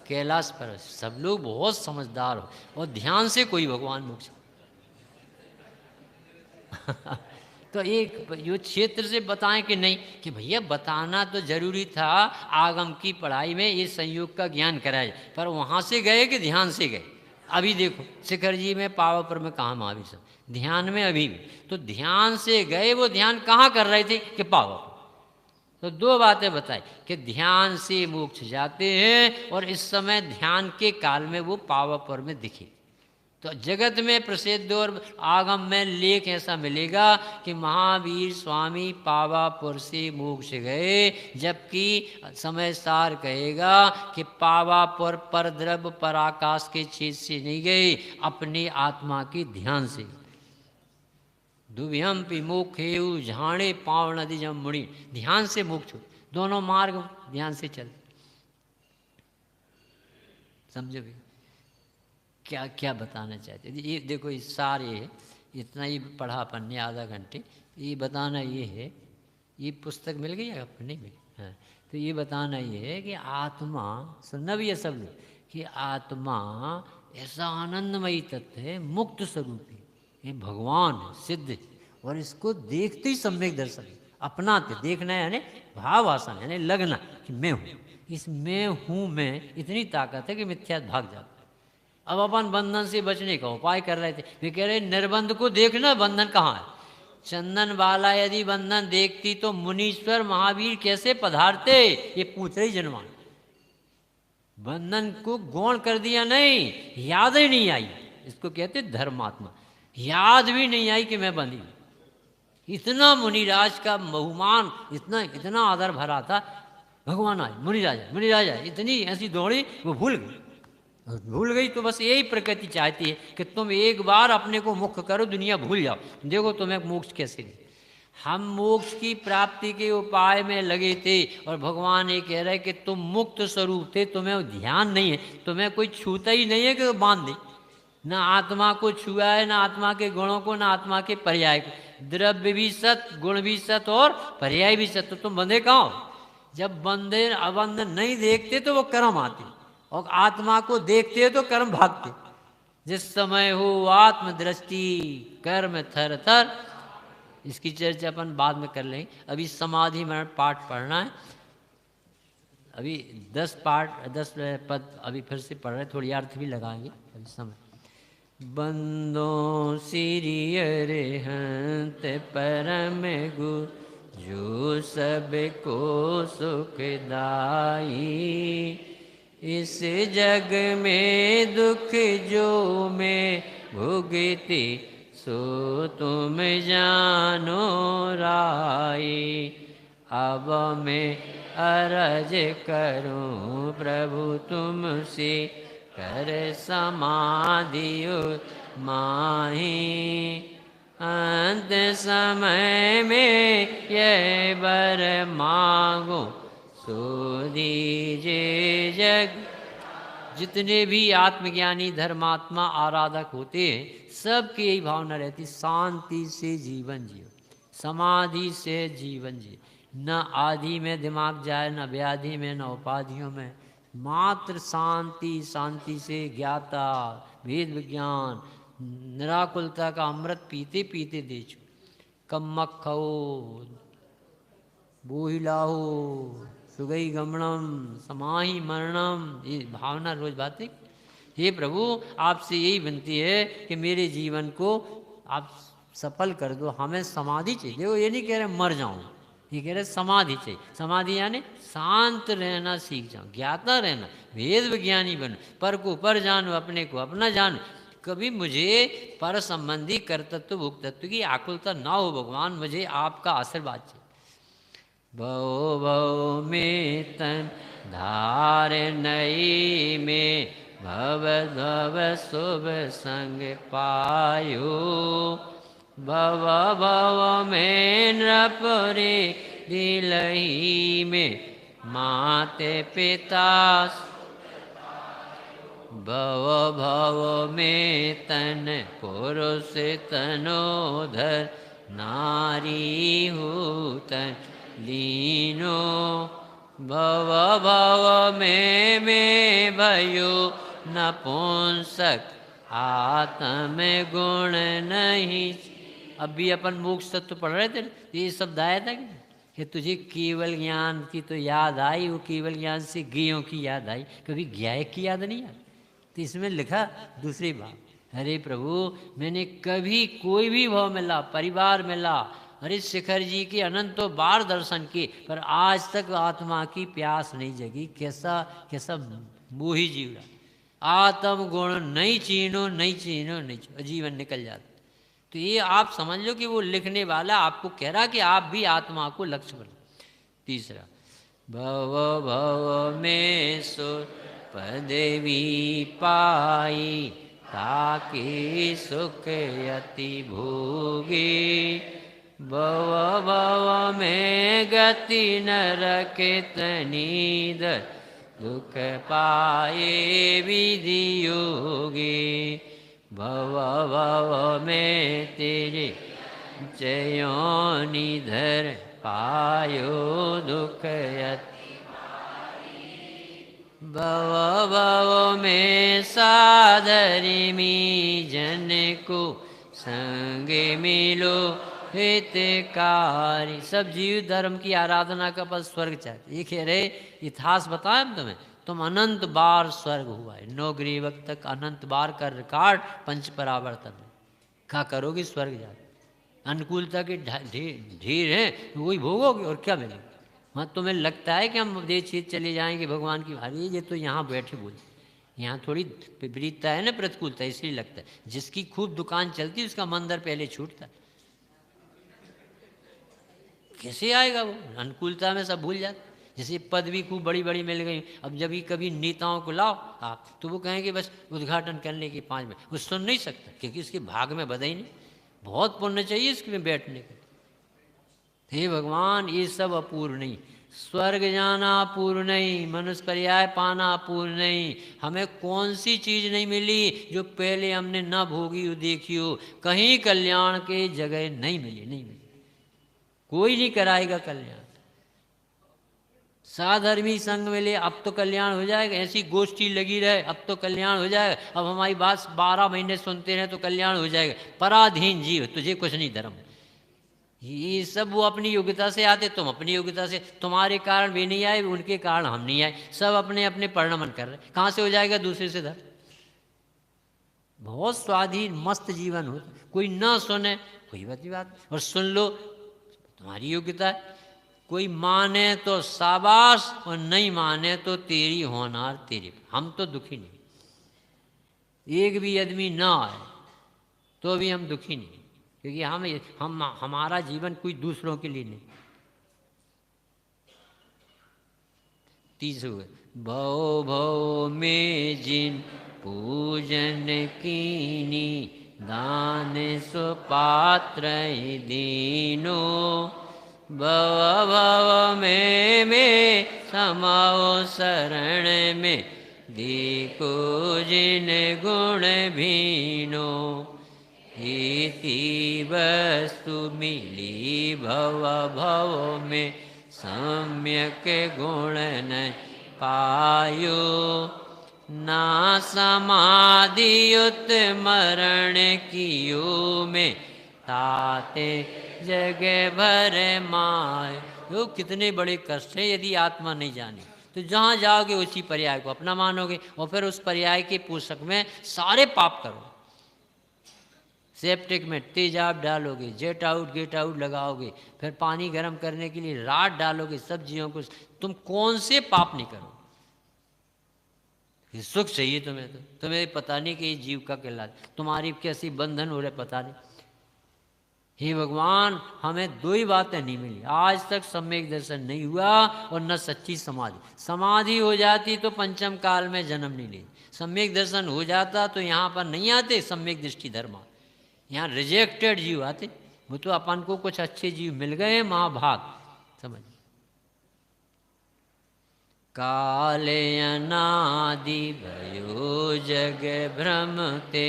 कैलाश पर। सब लोग बहुत समझदार हो, और ध्यान से कोई भगवान मोक्ष तो एक जो क्षेत्र से बताएं कि नहीं, कि भैया बताना तो जरूरी था, आगम की पढ़ाई में ये संयोग का ज्ञान कराया जाए, पर वहाँ से गए कि ध्यान से गए? अभी देखो शिखर जी में, पावापुर में कहाँ महावीर साहब? ध्यान में अभी भी। तो ध्यान से गए, वो ध्यान कहाँ कर रहे थे? कि पावापुर। तो दो बातें बताई कि ध्यान से मोक्ष जाते हैं, और इस समय ध्यान के काल में वो पावापुर में दिखे। तो जगत में प्रसिद्ध और आगम में लेख ऐसा मिलेगा कि महावीर स्वामी पावापुर से मोक्ष गए, जबकि समय सार कहेगा कि पावापुर पर द्रव्य पर आकाश के छेद से नहीं गए, अपने आत्मा के ध्यान से। दुभ्यम पि मोक्षेयु झाणे पाव नदी जम मुड़ी, ध्यान से मोक्ष। दोनों मार्ग ध्यान से चल। समझो भी क्या क्या बताना चाहते? ये देखो, इस सारे है, इतना ही पढ़ा अपन ने आधा घंटे। ये बताना ये है, ये पुस्तक मिल गई है आपको? नहीं मिली? हाँ, तो ये बताना ये है कि आत्मा, सुनना भी है सब लोग, कि आत्मा ऐसा आनंदमयी तत्व है, मुक्त स्वरूप है, ये भगवान है, सिद्ध है, और इसको देखते ही सम्यक दर्शन, अपनाते। देखना है यानी भाव आसन, यानी लगना कि मैं हूँ। इस मैं हूँ में इतनी ताकत है कि मिथ्या भाग जाता। अब अपन बंधन से बचने का उपाय कर रहे थे, वे कह रहे निर्बंध को देखना, बंधन कहाँ है। चंदन वाला यदि बंधन देखती तो मुनीश्वर महावीर कैसे पधारते, ये पूछ रही जनमान। बंधन को गौण कर दिया, नहीं, याद ही नहीं आई। इसको कहते धर्मात्मा। याद भी नहीं आई कि मैं बंधी। इतना मुनिराज का बहुमान, इतना इतना आदर भरा था। भगवान आए, मुनिराज आए, इतनी ऐसी दौड़ी, वो भूल गई। तो बस यही प्रकृति चाहती है कि तुम एक बार अपने को मुक्त करो, दुनिया भूल जाओ, देखो तुम्हें मोक्ष कैसे दे। हम मोक्ष की प्राप्ति के उपाय में लगे थे, और भगवान ये कह रहे कि तुम मुक्त स्वरूप थे, तुम्हें ध्यान नहीं है, तुम्हें कोई छूता ही नहीं है कि बांध दे। न आत्मा को छुआ है, न आत्मा के गुणों को, न आत्मा के पर्याय को। द्रव्य भी सत, गुण भी सत, और पर्याय भी सत। तो तुम बंधे कहाँ हो? जब बंधे अबंध नहीं देखते तो वो कर्म आते, और आत्मा को देखते तो कर्म भागते। जिस समय हो आत्मदृष्टि, कर्म थर थर। इसकी चर्चा अपन बाद में कर लेंगे। अभी समाधि में पाठ पढ़ना है। अभी 10 पद अभी फिर से पढ़ रहे, थोड़ी अर्थ भी लगाएंगे अभी समय। बंदो सिरि अरिहंत परम गुरु, जो सबको सुखदाई। इस जग में दुख जो मैं भुगती, सो तुम जानो राई। अब मैं अरज करूं प्रभु तुमसे, कर समाधि माही। अंत समय में ये वर मांगो, सो दीजिए जग। जितने भी आत्मज्ञानी धर्मात्मा आराधक होते हैं, सबकी यही भावना रहती, शांति से जीवन जियो, समाधि से जीवन जियो, न आदि में दिमाग जाए, न व्याधि में, न उपाधियों में, मात्र शांति, शांति से ज्ञाता, वेद विज्ञान, निराकुलता का अमृत पीते पीते देचो, कम्मक खाओ बोही लाहो सुगई गमनम समाही मरणम, ये भावना रोज बातें। हे प्रभु आपसे यही विनती है कि मेरे जीवन को आप सफल कर दो, हमें समाधि चाहिए। देखो ये नहीं कह रहे मर जाऊं, ये कह रहे समाधि चाहिए। समाधि यानी शांत रहना सीख जाओ, ज्ञाता रहना, वेद विज्ञानी बनो, पर को पर जानो, अपने को अपना जानो। कभी मुझे पर संबंधी कर्तत्व भुक्तत्व की आकुलता ना हो भगवान, मुझे आपका आशीर्वाद चाहिए। भव भव में तन धार नई में, भव भव शुभ संग पायो, भव भव में नृपुरी दिलही में, माते पिता, भव भव में तन पुरुष तनोधर, नारी हूँ तन लीनो, भव भव में भयो नपुंसक, आत्म गुण नहीं। अब भी अपन मोक्ष तत्व पढ़ रहे थे, ये शब्द आया था कि तुझे केवल ज्ञान की तो याद आई, वो केवल ज्ञान से ज्ञेयों की याद आई, कभी ज्ञायक की याद नहीं आई। तो इसमें लिखा दूसरी बात, अरे प्रभु मैंने कभी कोई भी भाव मिला, परिवार मिला, अरे शिखर जी के अनंतों बार दर्शन किए, पर आज तक आत्मा की प्यास नहीं जगी। कैसा कैसा मोही जीवड़ा, आत्म गुण नहीं चीनो नहीं चीनो नहीं चीनो, जीवन निकल जाता। तो ये आप समझ लो कि वो लिखने वाला आपको कह रहा कि आप भी आत्मा को लक्ष्य बनो। तीसरा, भव भव में सुर पदवी पाई, ताकि सुख यति भोगी, भव भव में गति नरक तनीदर, दुख पाए विधि योगी, भव भव में तेरे चयों निधर, पायो दुख यति, भव भव में साधरी मी जन को, संग मिलो हितकारी। सब जीव धर्म की आराधना का पद स्वर्ग चाहते। ये कह रहे इतिहास बताया तुम्हें, तुम अनंत बार स्वर्ग हुआ है, 9 ग्रीवक तक अनंत बार का रिकॉर्ड पंच परावर्तन में। क्या करोगे स्वर्ग जाकर, अनुकूलता के ढेर है, वही भोगोगे और क्या मिलेगा। वहाँ तुम्हें लगता है कि हम देश छीत चले जाएंगे भगवान की, अरे ये तो यहाँ बैठे बोले, यहाँ थोड़ी विपरीतता है ना, प्रतिकूलता, इसलिए लगता है। जिसकी खूब दुकान चलती है उसका मंदिर पहले छूटता है, कैसे आएगा वो, अनुकूलता में सब भूल जाते। जैसे पद भी खूब बड़ी बड़ी मिल गई, अब जब भी कभी नेताओं को लाओ आप, तो वो कहेंगे बस उद्घाटन करने के 5 मिनट, वो सुन नहीं सकता क्योंकि उसके भाग में बधाई नहीं, बहुत पुण्य चाहिए इसमें बैठने के। हे भगवान ये सब अपूर्ण नहीं, स्वर्ग जाना अपूर्ण नहीं, मनुष्य पर्याय पाना अपूर्ण नहीं। हमें कौन सी चीज नहीं मिली जो पहले हमने न भोगी हो देखी हो, कहीं कल्याण के जगह नहीं मिली, नहीं मिली, कोई नहीं कराएगा कल्याण। साधर्मी संग मिले अब तो कल्याण हो जाएगा, ऐसी गोष्ठी लगी रहे अब तो कल्याण हो जाएगा, अब हमारी बात 12 महीने सुनते रहे तो कल्याण हो जाएगा। पराधीन जीव, तुझे कुछ नहीं धर्म, ये सब वो अपनी योग्यता से आते, तुम अपनी योग्यता से, तुम्हारे कारण वे नहीं आए, उनके कारण हम नहीं आए, सब अपने अपने परिणमन कर रहे, कहाँ से हो जाएगा दूसरे से धर्म। बहुत स्वाधीन मस्त जीवन हो, कोई ना सुने कोई बात, और सुन लो तुम्हारी योग्यता है। कोई माने तो शाबाश और नहीं माने तो तेरी होनार तेरी। हम तो दुखी नहीं, एक भी आदमी ना आए तो भी हम दुखी नहीं, क्योंकि हम हमारा जीवन कोई दूसरों के लिए नहीं। तीसरा, भव भव में जिन पूजन कीनी, दान सुपात्र दीनो, भव भव में समाओ शरण में, देखो जिन गुण भीनो, इति वस्तु मिली भव भव में सम्यक गुण न पायो। ना समाधियुत मरण कियो में ताते जग भर माय। यो कितने बड़े कष्ट है यदि आत्मा नहीं जानी। तो जहाँ जाओगे उसी पर्याय को अपना मानोगे और फिर उस पर्याय के पोषक में सारे पाप करो। सेप्टिक में तेजाब डालोगे, जेट आउट गेट आउट लगाओगे, फिर पानी गर्म करने के लिए रात डालोगे, सब्जियों को, तुम कौन से पाप नहीं करो। सुख चाहिए तुम्हें, तो तुम्हें पता नहीं कि जीव का कहलाता, तुम्हारी कैसी बंधन हो रहे पता नहीं। हे भगवान, हमें दो ही बातें नहीं मिली आज तक, सम्यक दर्शन नहीं हुआ और न सच्ची समाधि। समाधि हो जाती तो पंचम काल में जन्म नहीं ले, सम्यक दर्शन हो जाता तो यहाँ पर नहीं आते सम्यक दृष्टि धर्म, यहाँ रिजेक्टेड जीव आते। वो तो अपन को कुछ अच्छे जीव मिल गए महाभाग, समझ। काले अनादि भयो जग भ्रमते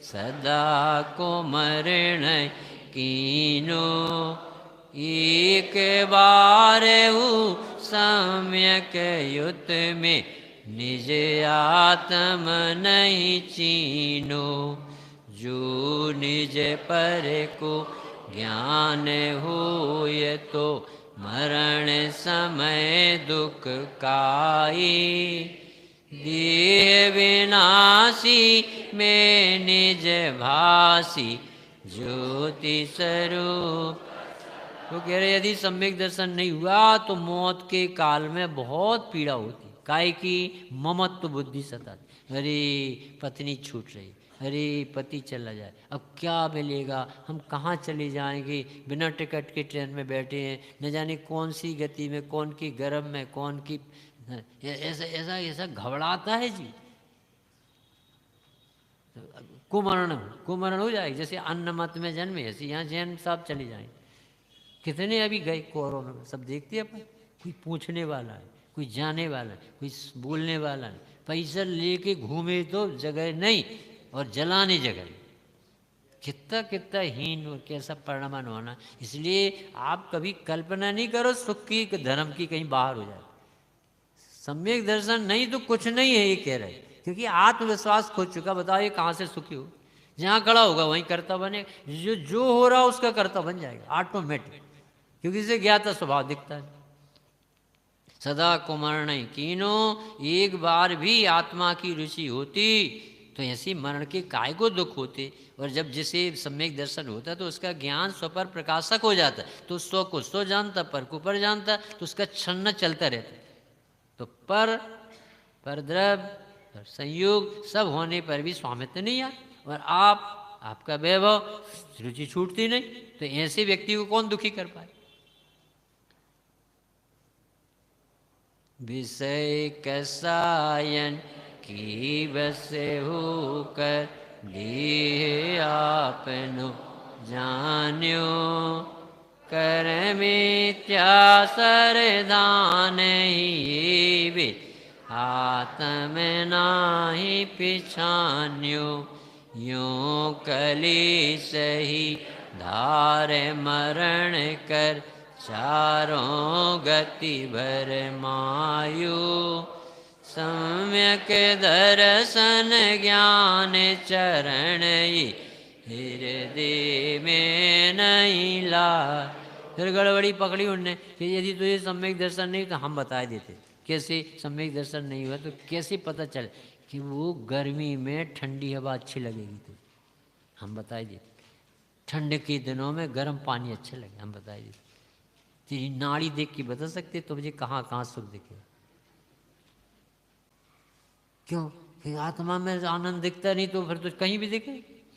सदा को मरण कीनो। एक बार सम्यक युत में निज आत्म नहीं चीनो। जो निज पर को ज्ञान होय तो मरण समय दुख काई। देह विनाशी में निज भासी ज्योति स्वरूप। तो कह रहे यदि सम्यक दर्शन नहीं हुआ तो मौत के काल में बहुत पीड़ा होती। काहे की ममत्व बुद्धि सताती, अरे पत्नी छूट रही, अरे पति चला जाए, अब क्या मिलेगा, हम कहाँ चले जाएंगे, बिना टिकट के ट्रेन में बैठे हैं, न जाने कौन सी गति में, कौन की गर्भ में, कौन की, ऐसा ऐसा ऐसा घबराता है जी। कुमरण हो जाएगी, जैसे अन्न मत में जन्मे ऐसे यहाँ जैन साहब चले जाएंगे। कितने अभी गए कोरोना में, सब देखते अपन, कोई पूछने वाला है, कोई जाने वाला है, कोई बोलने वाला है, पैसा लेके घूमे तो जगह नहीं और जलाने जगह। कितना कितना हीन और कैसा परिणाम होना। इसलिए आप कभी कल्पना नहीं करो सुख की धर्म की कहीं बाहर हो जाए। सम्यक दर्शन नहीं तो कुछ नहीं है ये कह रहे, क्योंकि आत्मविश्वास खो चुका। बताओ ये कहाँ से सुखी हो, जहाँ खड़ा होगा वहीं कर्ता बने, जो हो रहा उसका कर्ता बन जाएगा ऑटोमेटिक, क्योंकि इसे ज्ञाता स्वभाव दिखता है। सदा कुमरण कीनो, एक बार भी आत्मा की रुचि होती तो ऐसी मरण के काय को दुख होते। और जब जिसे सम्यक दर्शन होता तो उसका ज्ञान स्व पर प्रकाशक हो जाता, तो स्व को स्व जानता, पर को पर जानता, तो उसका छन्न चलता रहता। तो पर द्रव्य संयोग सब होने पर भी स्वामित्व नहीं आ, और आपका वैभव रुचि छूटती नहीं, तो ऐसे व्यक्ति को कौन दुखी कर पाए। विषय कसायन की बस होकर देह आपनो जान्यो। कर मिथ्या सरदान ही आत्म नाही पिछान्यो। यों कली सही धार मरण कर चारों गति भर मायु। सम्यक दर्शन ज्ञान चरण हृदय में नहीं ला। फिर गड़बड़ी पकड़ी उनने कि यदि तुझे सम्यक दर्शन नहीं तो हम बता देते। कैसे सम्यक दर्शन नहीं हुआ तो कैसे पता चले कि वो गर्मी में ठंडी हवा अच्छी लगेगी, तो हम बता देते। ठंड के दिनों में गर्म पानी अच्छे लगे, हम बता देते। तेरी नाड़ी देख के बता सकते तो मुझे कहाँ कहाँ सुख दिखे। क्यों? कि आत्मा में आनंद दिखता नहीं तो फिर तो कहीं भी दिखे,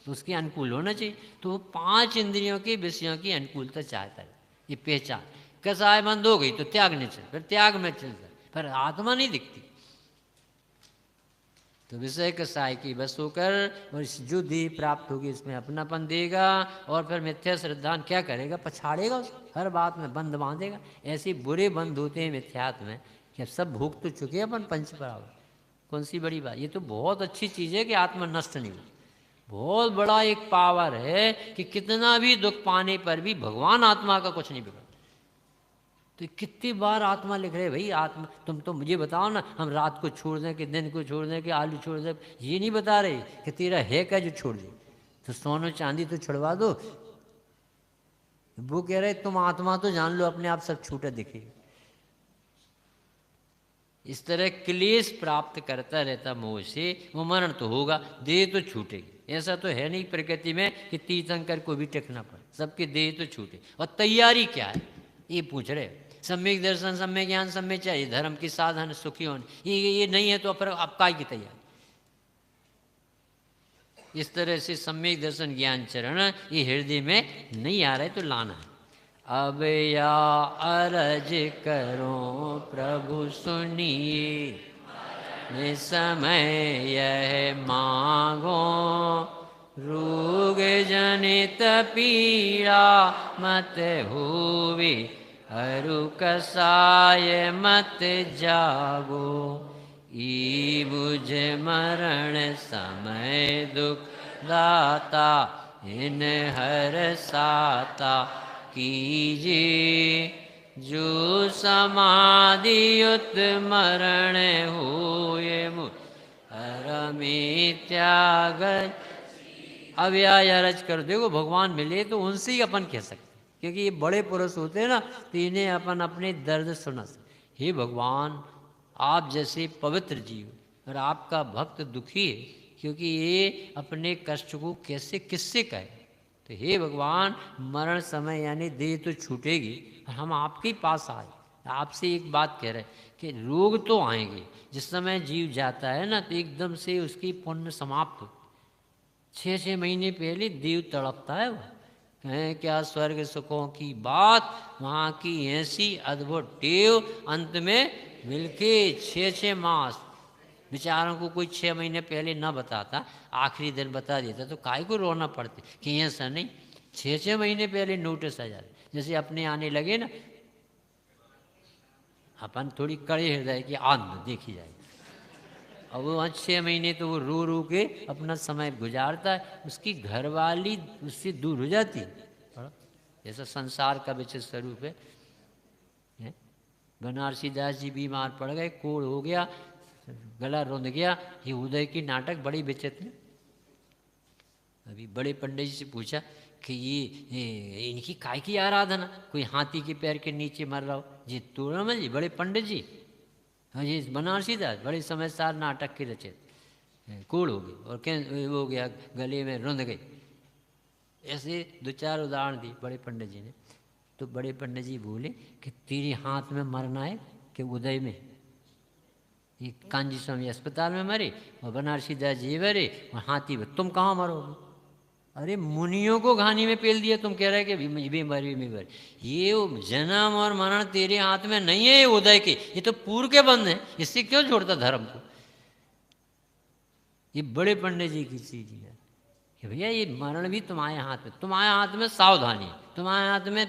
तो उसके अनुकूल होना चाहिए। तो वो 5 इंद्रियों के विषयों की अनुकूलता चाहता है, ये पहचान। कसाय बंद हो गई तो त्यागने चल, फिर त्याग में चलता, पर आत्मा नहीं दिखती। तो विषय कसाय की बस होकर और जो देह प्राप्त होगी इसमें अपनापन देगा, और फिर मिथ्या श्रद्धान क्या करेगा, पछाड़ेगा उसको, हर बात में बंद बांधेगा। ऐसे बुरे बंद होते हैं मिथ्यात्व में कि अब सब भोग तो चुके हैं अपन पंच पराग, कौन सी बड़ी बात। ये तो बहुत अच्छी चीज़ है कि आत्मा नष्ट नहीं हो, बहुत बड़ा एक पावर है कि कितना भी दुख पाने पर भी भगवान आत्मा का कुछ नहीं बिगड़ता। तो कितनी बार आत्मा लिख रहे भाई, आत्मा तुम तो मुझे बताओ ना, हम रात को छोड़ दें कि दिन को छोड़ दें कि आलू छोड़ दें, ये नहीं बता रहे कि तेरा है क्या जो छोड़ दे। तो सोना चांदी तो छुड़वा दो। वो कह रहे तुम आत्मा तो जान लो, अपने आप सब छूटा दिखेगा। इस तरह क्लेश प्राप्त करता रहता मोह से, वो मरण तो होगा, देह तो छूटेगी। ऐसा तो है नहीं प्रकृति में कि तीर्थंकर को भी टेकना पड़े, सबके देह तो छूटे। और तैयारी क्या है ये पूछ रहे। सम्यक दर्शन, सम्यक ज्ञान, सम्यक चाहिए धर्म की साधन, सुखी होने, ये नहीं है तो फिर अब काय की तैयारी। इस तरह से सम्यक दर्शन ज्ञान चरण ये हृदय में नहीं आ रहे तो लाना है। अब या अरज करो प्रभु सुनिए, समय यह मांगो, रोग जनित पीड़ा मत हुई, अरु कसाय मत जागो, ई बुझ मरण समय दुख दाता, इन हर साता कीजिए, जो समाधियुत मरण हुए हरमी त्याग। अब या रच कर देखो, भगवान मिले तो उनसे ही अपन कह सकते, क्योंकि ये बड़े पुरुष होते हैं ना, तो इन्हें अपन अपने दर्द सुना सकते। हे भगवान, आप जैसे पवित्र जीव और आपका भक्त दुखी है, क्योंकि ये अपने कष्ट को कैसे किससे कहे। तो हे भगवान, मरण समय यानी देह तो छूटेगी, हम आपके पास आए, आपसे एक बात कह रहे कि रोग तो आएंगे। जिस समय जीव जाता है ना, तो एकदम से उसकी पुण्य समाप्त हो। 6-6 महीने पहले देव तड़पता है, वो कहें क्या स्वर्ग सुखों की बात, वहाँ की ऐसी अद्भुत टेव, अंत में मिलके 6-6 मास। बेचारों को कोई 6 महीने पहले ना बताता, आखिरी दिन बता देता, तो काय को रोना पड़ते कि ऐसा नहीं, 6-6 महीने पहले नोटिस आ जाते। जैसे अपने आने लगे ना, अपन थोड़ी कड़े हृदय की आन देखी जाए। अब वो 6 महीने तो वो रो रो के अपना समय गुजारता है, उसकी घरवाली उससे दूर हो जाती है। जैसा संसार का विचित्र स्वरूप है। बनारसी दास जी बीमार पड़ गए, कोढ़ हो गया, गला रुंध गया। ये उदय की नाटक बड़ी विचित्र। अभी बड़े पंडित जी से पूछा कि ये इनकी काय की आराधना, कोई हाथी के पैर के नीचे मर रहा हो जी, तोड़म जी बड़े पंडित जी। हाँ जी, बनारसी दास बड़े समझदार नाटक के रचे, कोढ़ हो गई और वो हो गया, गले में रुंध गई। ऐसे 2-4 उदाहरण दी बड़े पंडित जी ने। तो बड़े पंडित जी बोले कि तेरे हाथ में मरना है कि उदय में। ये कांजी स्वामी अस्पताल में मरे और बनारसी दास जी मरे और हाथी में, तुम कहाँ मरोगे? अरे मुनियों को घानी में पेल दिया, तुम कह रहे कि बीमारी। ये जन्म और मरण तेरे हाथ में नहीं है, ये उदय के, ये तो पूर्व के बंद है, इससे क्यों छोड़ता धर्म को? ये बड़े पंडित जी की चीज है कि भैया ये मरण भी तुम्हारे हाथ में, तुम्हारे हाथ में सावधानी, तुम्हारे हाथ में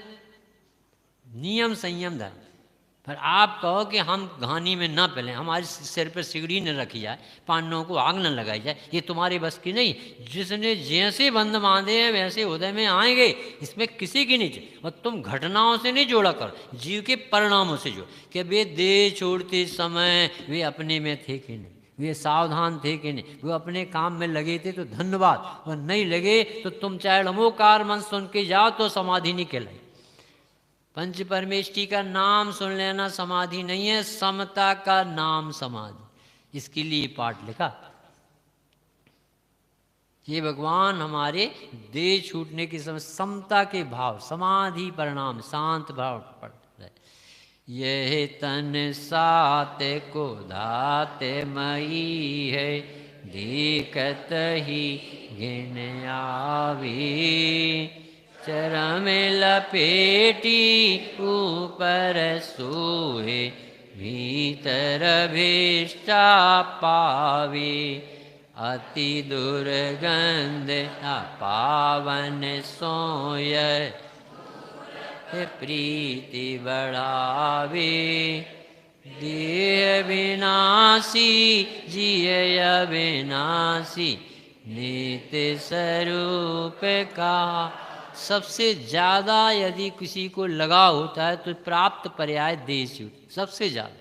नियम संयम धर्म। पर आप कहो कि हम घानी में ना पहले, हमारे सिर पर सिगड़ी न रखी जाए, पांडवों को आग न लगाई जाए, ये तुम्हारे बस की नहीं। जिसने जैसे बंद बांधे हैं वैसे उदय में आएंगे, इसमें किसी की नहीं। और तुम घटनाओं से नहीं जोड़ा करो, जीव के परिणामों से जोड़ कि वे देह छोड़ते समय वे अपने में थे कि नहीं, वे सावधान थे कि नहीं, वो अपने काम में लगे थे तो धन्यवाद, और नहीं लगे तो तुम चाहे नमोकार मन सुन के जाओ तो समाधि नहीं कहलाई। पंच परमेष्टि का नाम सुन लेना समाधि नहीं है, समता का नाम समाधि। इसके लिए पाठ लिखा। ये भगवान हमारे देह छूटने के समय समता के भाव, समाधि परिणाम, शांत भाव पड़ रहे। यह तन सात को धाते मई है, दिक्कत ही गिन आवी, चरम लपेटी ऊपर सोए, भीतर भीष्टा पावे, अति दुर्गंध पावन सोय, प्रीति बढ़ावे, देह विनाशी जिय अविनाशी, नित्य स्वरूप का। सबसे ज़्यादा यदि किसी को लगाव होता है तो प्राप्त पर्याय देश सबसे ज़्यादा,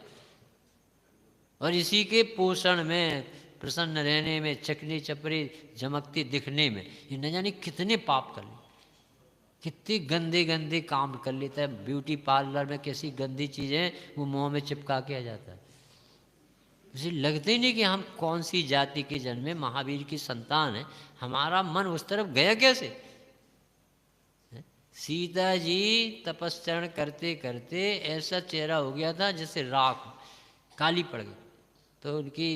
और इसी के पोषण में, प्रसन्न रहने में, चकने चपरे झमकते दिखने में ये न जाने कितने पाप कर ले, कितने गंदे गंदे काम कर लेता है। ब्यूटी पार्लर में कैसी गंदी चीज़ें वो मुंह में चिपका के आ जाता है। उसे लगते ही नहीं कि हम कौन सी जाति के जन्मे महावीर की संतान है। हमारा मन उस तरफ गया कैसे? सीता जी तपस्चरण करते करते ऐसा चेहरा हो गया था जैसे राख काली पड़ गई। तो उनकी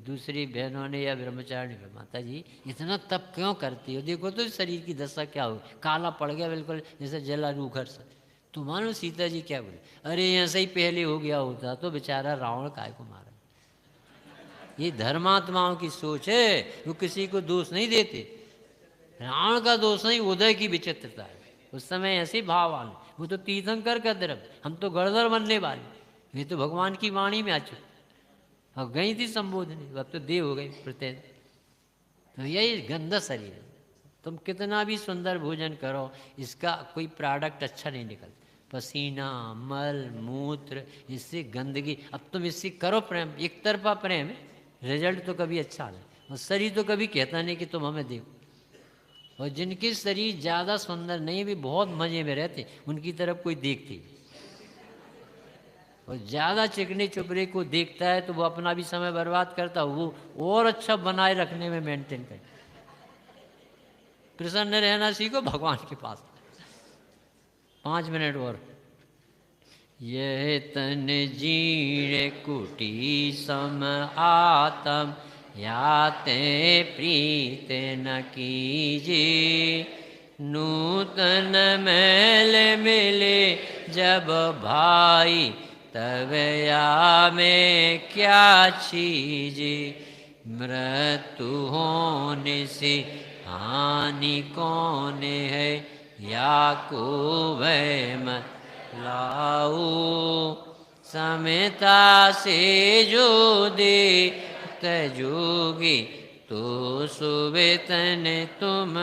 दूसरी बहनों ने या ब्रह्मचारिणी ने, माता जी इतना तप क्यों करती हो, देखो तो शरीर की दशा क्या हो, काला पड़ गया बिल्कुल जैसे जला रूखर सा। तो मानो सीता जी क्या बोले, अरे ऐसा ही पहले हो गया होता तो बेचारा रावण काय को मारा। ये धर्मात्माओं की सोच है, वो किसी को दोष नहीं देते। रावण का दोष नहीं, उदय की विचित्रता है। उस समय ऐसे भाव आने, वो तो तीर्थंकर का द्रव, हम तो गणधर बनने वाले। ये तो भगवान की वाणी में आ चुके, अब गई थी संबोधनी, अब तो देव हो गई प्रत्यय। तो यही गंदा शरीर है। तुम कितना भी सुंदर भोजन करो, इसका कोई प्रोडक्ट अच्छा नहीं निकलता। पसीना, मल, मूत्र, इससे गंदगी। अब तुम इससे करो प्रेम, एक तरफा प्रेम है, रिजल्ट तो कभी अच्छा नहीं। और शरीर तो कभी कहता नहीं कि तुम हमें दो। और जिनके शरीर ज़्यादा सुंदर नहीं भी बहुत मज़े में रहते, उनकी तरफ कोई देखती। और ज़्यादा चिकने चुपड़े को देखता है तो वो अपना भी समय बर्बाद करता, वो और अच्छा बनाए रखने में मेंटेन करे। प्रसन्न रहना सीखो भगवान के पास। 5 मिनट और। यह तन जीर्ण कुटी सम आतम, याते प्रीत न कीजे। नूतन मैल मिले जब भाई, तब या में क्या चीजे। मृत्यु होने से हानि कौन है, या को वह मत लाओ। समता से जो दे तजोगी, तो सुवेतन तुम।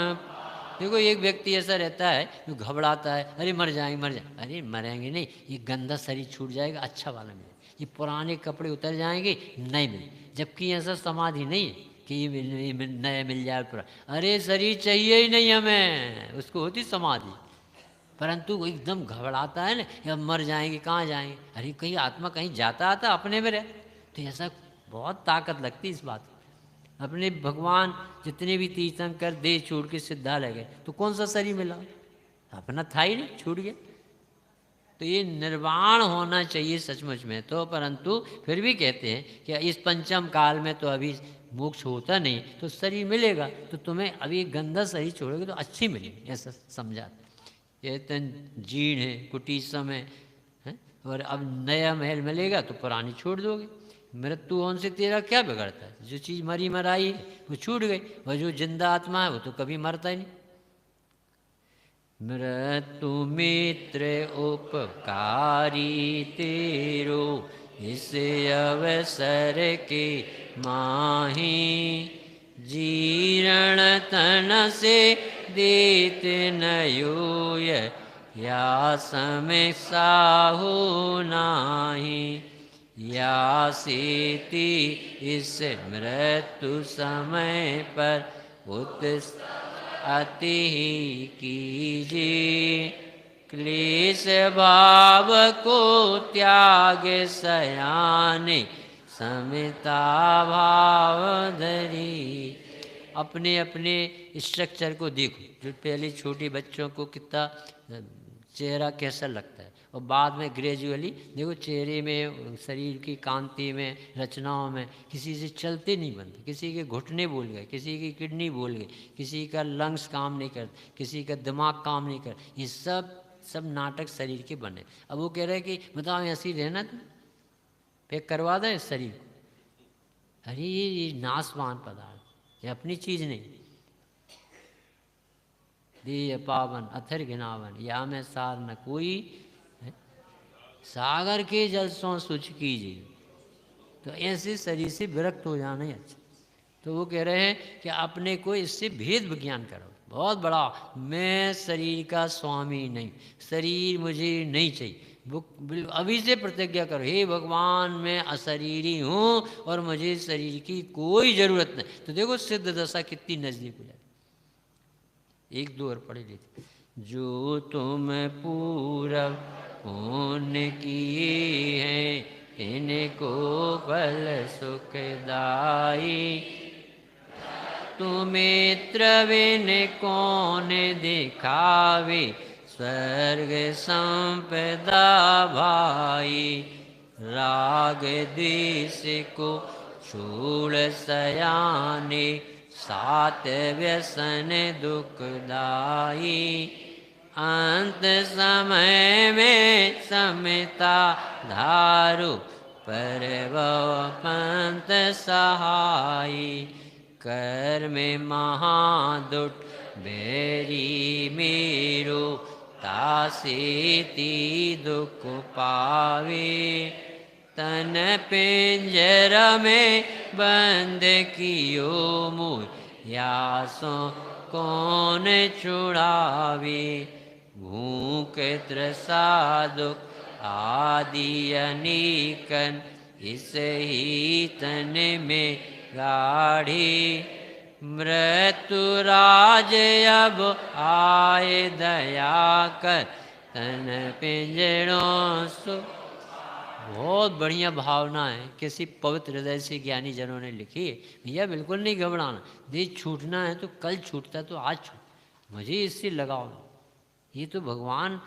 देखो एक व्यक्ति ऐसा रहता है जो घबराता है, अरे मर जाएंगे मर जाएंगे। अरे मरेंगे नहीं, ये गंदा शरीर छूट जाएगा, अच्छा वाला मिले, ये पुराने कपड़े उतर जाएंगे, नए मिले। जबकि ऐसा समाधि नहीं है कि ये नया मिल जाए पूरा। अरे शरीर चाहिए ही नहीं हमें, उसको होती समाधि। परंतु वो एकदम घबराता है ना, या मर जाएंगे, कहाँ जाएंगे, अरे कहीं आत्मा कहीं जाता आता अपने में रहे। तो ऐसा बहुत ताकत लगती इस बात। अपने भगवान जितने भी तीर्थंकर देह छोड़ के सिद्धालय गए, तो कौन सा शरीर मिला, अपना था ही नहीं, छूट गया। तो ये निर्वाण होना चाहिए सचमुच में तो। परंतु फिर भी कहते हैं कि इस पंचम काल में तो अभी मोक्ष होता नहीं, तो शरीर मिलेगा तो तुम्हें अभी गंदा शरीर छोड़ोगे तो अच्छी मिलेगी, ऐसा समझा। ये तन जीर्ण है, कुटी समय है, और अब नया महल मिलेगा तो पुरानी छोड़ दोगे। मृत्यु होने से तेरा क्या बिगड़ता है? जो चीज़ मरी मराई है वो छूट गई, और जो जिंदा आत्मा है वो तो कभी मरता ही नहीं। मृत्यु मित्र उपकारी तेरो, इस अवसर के माही। जीर्ण तन से देत नयोय, या समय साहु नाही। या सीति इस मृत्यु समय पर अति कीजिए। क्लेश भाव को त्याग सयाने, समता भाव धरी। अपने अपने स्ट्रक्चर को देखो। जो पहले छोटे बच्चों को कितना चेहरा कैसा लगता है, और बाद में ग्रेजुअली देखो चेहरे में, शरीर की कांति में, रचनाओं में किसी से चलते नहीं बनते, किसी के घुटने बोल गए, किसी की किडनी बोल गई, किसी का लंग्स काम नहीं करता, किसी का दिमाग काम नहीं करता। ये सब नाटक शरीर के बने। अब वो कह रहे हैं कि बताओ ऐसे ही रहना, तुम पैक करवा दें इस शरीर को। अरे ये नाशवान पदार्थ, ये अपनी चीज़ नहीं। देय पावन अथर घिनावन, या में सार न कोई, सागर के जल सो सुच कीजिए। तो ऐसे शरीर से विरक्त हो जाना ही अच्छा। तो वो कह रहे हैं कि अपने को इससे भेद विज्ञान करो बहुत बड़ा। मैं शरीर का स्वामी नहीं, शरीर मुझे नहीं चाहिए। अभी से प्रतिज्ञा करो, हे भगवान मैं अशरीरी हूँ और मुझे शरीर की कोई ज़रूरत नहीं। तो देखो सिद्ध दशा कितनी नज़दीक हो जाती। एक दो और पढ़े लेते। जो तुम पूरब पुण्य किए हैं इनको फल सुखदाई, मित्र बिन कौन दिखावे स्वर्ग संपदा भाई। राग द्वेष को छोड़ सयाने सात व्यसन दुखदाई। अंत समय में समता धारु पर पंथ सहाई। कर में महादुट बेरी मेरो तासेती दुख पावे। तन पिंजर में बंद कियो मुझ यासो कौन छुड़ावे। भूख तृषा दुख आदि अनेकन इस ही तन में गाढ़ी। मृत्यु राज अब आए दया कर तन पिंजरों सु। बहुत बढ़िया भावना है, किसी पवित्र हृदय से ज्ञानी जनों ने लिखी है। भैया बिल्कुल नहीं घबराना, देह छूटना है तो कल छूटता तो आज छूट, मुझे इससे लगाओ। ये तो भगवान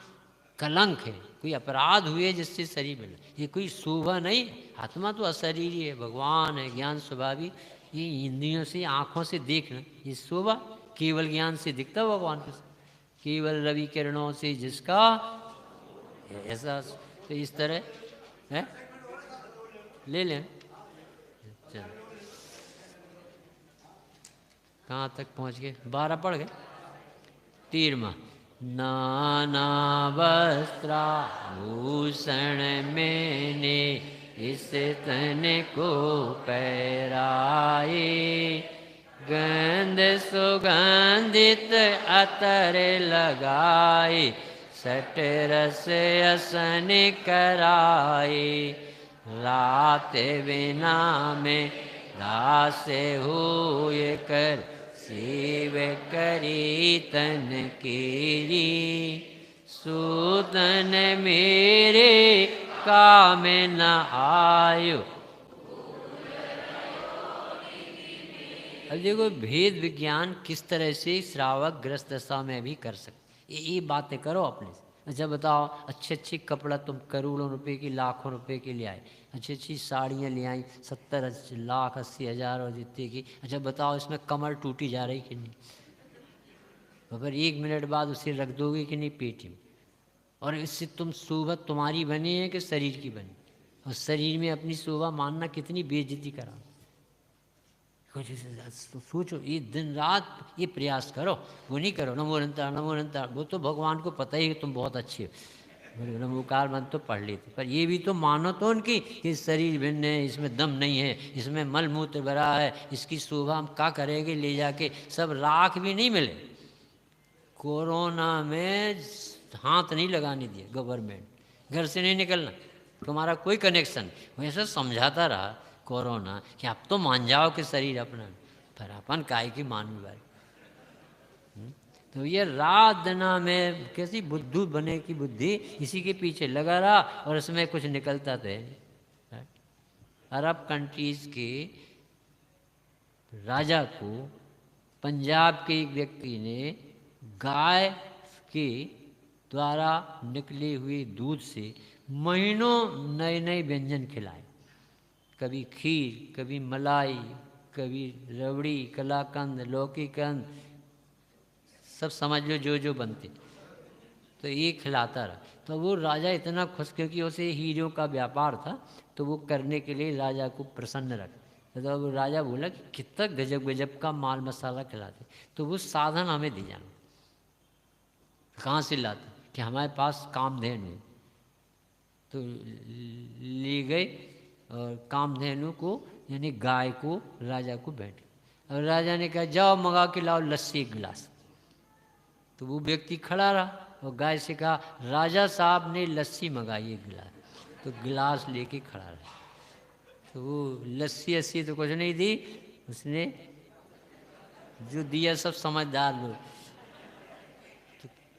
कलंक है, कोई अपराध हुए जिससे शरीर मिला, ये कोई शोभा नहीं। आत्मा तो अशरीरी है, भगवान है, ज्ञान स्वभावी। ये इंद्रियों से आँखों से देखना ये शोभा, केवल ज्ञान से दिखता भगवान के साथ, केवल रवि किरणों से जिसका ऐसा। तो इस तरह है, ले लें। चलो कहाँ तक पहुँच गए? 12 पढ़ गए। 13वां। नाना वस्त्रा भूषण मैंने इस तन को पहराए। गंध सुगंधित अतर लगाए सट रस असन कराए। रात बिना में दास हुए कर शिव करी तन केरी। सूतन मेरे काम न आयो। अब देखो भेद विज्ञान किस तरह से श्रावक ग्रस्त दशा में भी कर सकते, ये बातें करो अपने से। अच्छा बताओ, अच्छे अच्छे कपड़ा तुम करोड़ों रुपए की लाखों रुपए के ले आए, अच्छी अच्छी साड़ियाँ ले आई 70 लाख 80 हज़ार और जितने की। अच्छा बताओ इसमें कमर टूटी जा रही कि नहीं? तो फिर 1 मिनट बाद उसे रख दोगे कि नहीं पेटी में? और इससे तुम शोभा तुम्हारी बनी है कि शरीर की बनी? और शरीर में अपनी शोभा मानना कितनी बेइज्जती करा। तो सोचो, ये दिन रात ये प्रयास करो, वो नहीं करो नमो निरंतर। वो तो भगवान को पता ही है तुम बहुत अच्छे हो, नमोकार मंत्र तो पढ़ लेते, पर ये भी तो मानो तो उनकी कि शरीर भिन्न है, इसमें दम नहीं है, इसमें मल मूत्र भरा है, इसकी शोभा हम क्या करेंगे ले जाके? सब राख भी नहीं मिले। कोरोना में हाथ नहीं लगाने दिए गवर्नमेंट, घर से नहीं निकलना, तुम्हारा कोई कनेक्शन। वैसे समझाता रहा कोरोना कि अब तो मान जाओ कि शरीर अपना, पर अपन काय की मानवी बारी। तो ये रात दिना में कैसी बुद्धू बने की बुद्धि इसी के पीछे लगा रहा और उसमें कुछ निकलता तो है। अरब कंट्रीज के राजा को पंजाब के एक व्यक्ति ने गाय के द्वारा निकले हुए दूध से महीनों नए नए व्यंजन खिलाए। कभी खीर, कभी मलाई, कभी रबड़ी, कलाकंद, लौकी कंद, सब समझ लो जो जो बनते, तो ये खिलाता रहा। तो वो राजा इतना खुश, क्योंकि उसे हीरों का व्यापार था, तो वो करने के लिए राजा को प्रसन्न रखा। तो वो राजा बोला कि कितना गजब गजब का माल मसाला खिलाते, तो वो साधन हमें दे जाना। कहाँ से लाते? कि हमारे पास कामधेनु है। तो ले गए और कामधेनु को यानी गाय को राजा को बैठे, और राजा ने कहा जाओ मंगा के लाओ लस्सी एक गिलास। तो वो व्यक्ति खड़ा रहा और गाय से कहा राजा साहब ने लस्सी मंगाई एक गिलास। तो गिलास लेके खड़ा रहा। तो वो लस्सी अस्सी तो कुछ नहीं दी, उसने जो दिया सब समझदार लोग।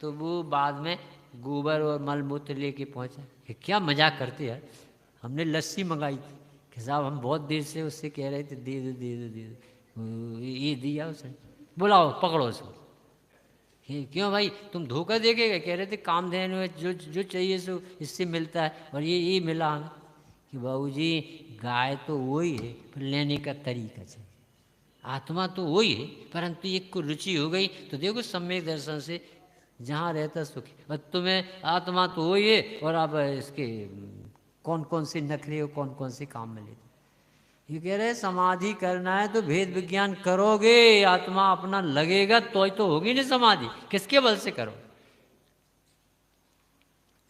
तो वो बाद में गोबर और मलमूत्र लेके पहुंचा कि क्या मजाक करते यार, हमने लस्सी मंगाई थी कि साहब हम बहुत देर से उससे कह रहे थे दे दो दे दो दे दो, ये दिया उसने, बुलाओ पकड़ो उसको। क्यों भाई तुम धोखा दे के कह रहे थे कामधेन में जो जो चाहिए सो इससे मिलता है और ये मिला हमें। कि बाबूजी गाय तो वही है पर लेने का तरीका चाहिए, आत्मा तो वही है परंतु एक को रुचि हो गई तो देखो सम्यक दर्शन से जहाँ रहता सुखी। और तुम्हें आत्मा तो वही है और अब इसके कौन कौन से नखरे हो कौन कौन से काम में लेते। ये कह रहे समाधि करना है तो भेद विज्ञान करोगे, आत्मा अपना लगेगा तो होगी नहीं समाधि, किसके बल से करो।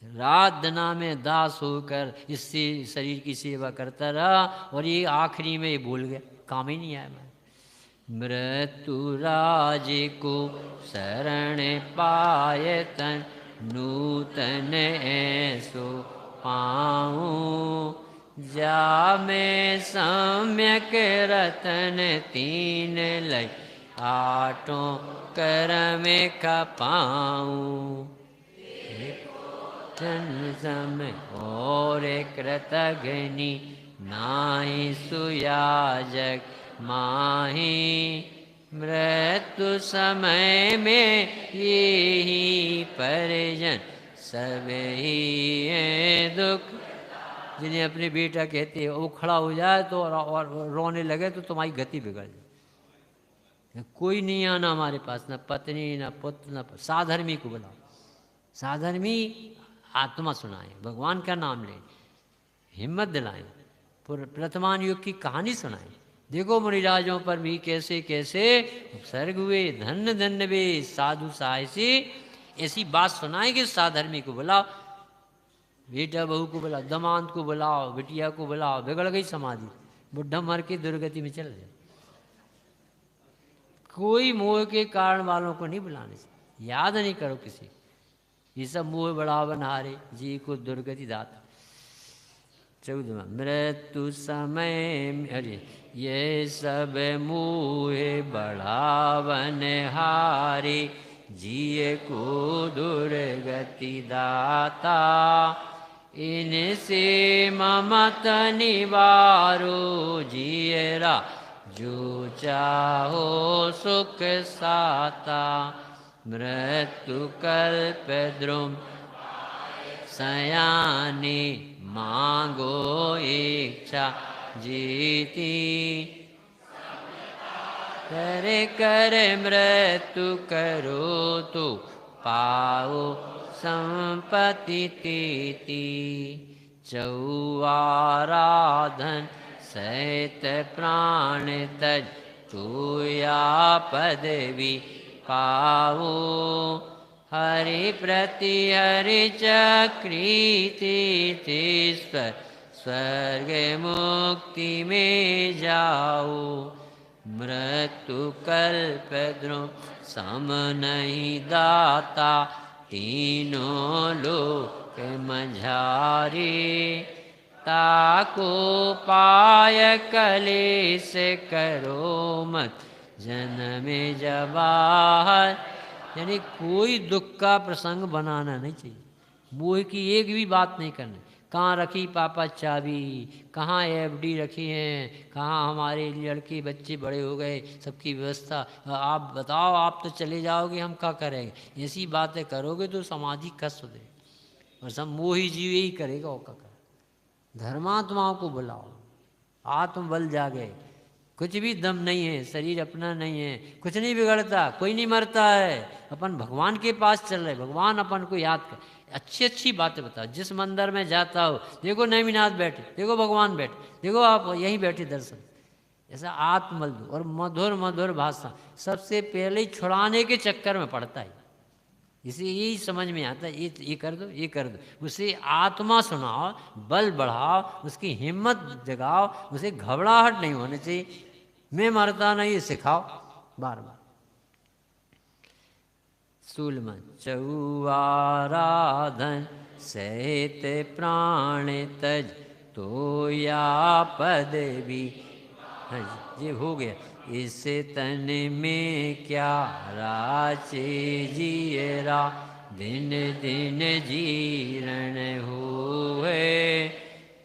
रात दना में दास होकर इससे शरीर की सेवा करता रहा और ये आखिरी में ये भूल गया, काम ही नहीं आया। मैं मृत्यु राज को शरण पाए तन नूतन ऐसो पाऊं, जा में सम्यक रतन तीन लय आठों कर्म खपाऊं। समय और कृतघ्नि नाहि सुयाजक माही, मृत्यु समय में ये ही परिजन सब ही है दुख। जिन्हें अपने बेटा कहते हैं वो खड़ा हो जाए तो और रोने लगे तो तुम्हारी गति बिगड़ जाए। कोई नहीं आना हमारे पास, ना पत्नी ना पुत्र ना साधर्मी को बुलाओ, साधर्मी आत्मा सुनाए, भगवान का नाम लें, हिम्मत दिलाएं, प्रथमान युग की कहानी सुनाएं। देखो मुनिराजों पर भी कैसे कैसे उपसर्ग हुए, धन्य धन्य वे साधु साहसी। ऐसी बात सुनाएं कि साधर्मी को बुलाओ, बेटा बहू को बुलाओ, दमांत को बुलाओ, बिटिया को बुलाओ, बिगड़ गई समाधि, बुढ़ा मर के दुर्गति में चल जाए। कोई मोह के कारण वालों को नहीं बुलाने से, याद नहीं करो किसी। ये सब मोह बढ़ावन हारे जी को दुर्गति दाता। 14वां मृत्यु समय, अरे ये सब मोह बढ़ावन हारे जिये को दुर्गति दाता, इनसे ममत निवारो जियरा जो चाहो सुख साता। मृत्यु कल्प द्रुम सयानी मांगो इच्छा जीती, करे करे मृत्यु करो तो पाओ संपत्ति तीति। चौआराधन सहित प्राण तज चूया पदवी पाओ, हरि प्रति हरि चक्रीति तीश्वर स्वर्ग मुक्ति में जाओ। मृत्यु कल्प द्रुम सम नहीं दाता, तीनों लोक मझारी, ताको पाय कलेश करो मत जन्म जवाहर। यानी कोई दुख का प्रसंग बनाना नहीं चाहिए, मोह की एक भी बात नहीं करनी। कहाँ रखी पापा चाबी, कहाँ एफडी रखी हैं, कहाँ हमारे लड़के बच्चे बड़े हो गए, सबकी व्यवस्था आप बताओ, आप तो चले जाओगे हम क्या करेंगे। ऐसी बातें करोगे तो समाधि कष्ट दे और सब मोही जीव यही करेगा। वो क्या करे, धर्मात्माओं को बुलाओ, आत्मबल जागे। कुछ भी दम नहीं है, शरीर अपना नहीं है, कुछ नहीं बिगड़ता, कोई नहीं मरता है। अपन भगवान के पास चल रहे, भगवान अपन को याद कर, अच्छी अच्छी बातें बताओ। जिस मंदिर में जाता हो देखो नैमिनाथ बैठे, देखो भगवान बैठे, देखो आप यहीं बैठे दर्शन, ऐसा आत्मबल दो। और मधुर मधुर भाषा सबसे पहले ही छुड़ाने के चक्कर में पड़ता है, इसे यही समझ में आता है, ये कर दो ये कर दो। उसे आत्मा सुनाओ, बल बढ़ाओ, उसकी हिम्मत जगाओ, उसे घबराहट नहीं होनी चाहिए। मैं मरता नहीं, सिखाओ बार बार। सूलमन चौआराधन सहित प्राण तज तो या पद भी। हाँ जी, ये हो गया। इस तन में क्या राचे जियरा, दिन दिन जीर्ण हुए।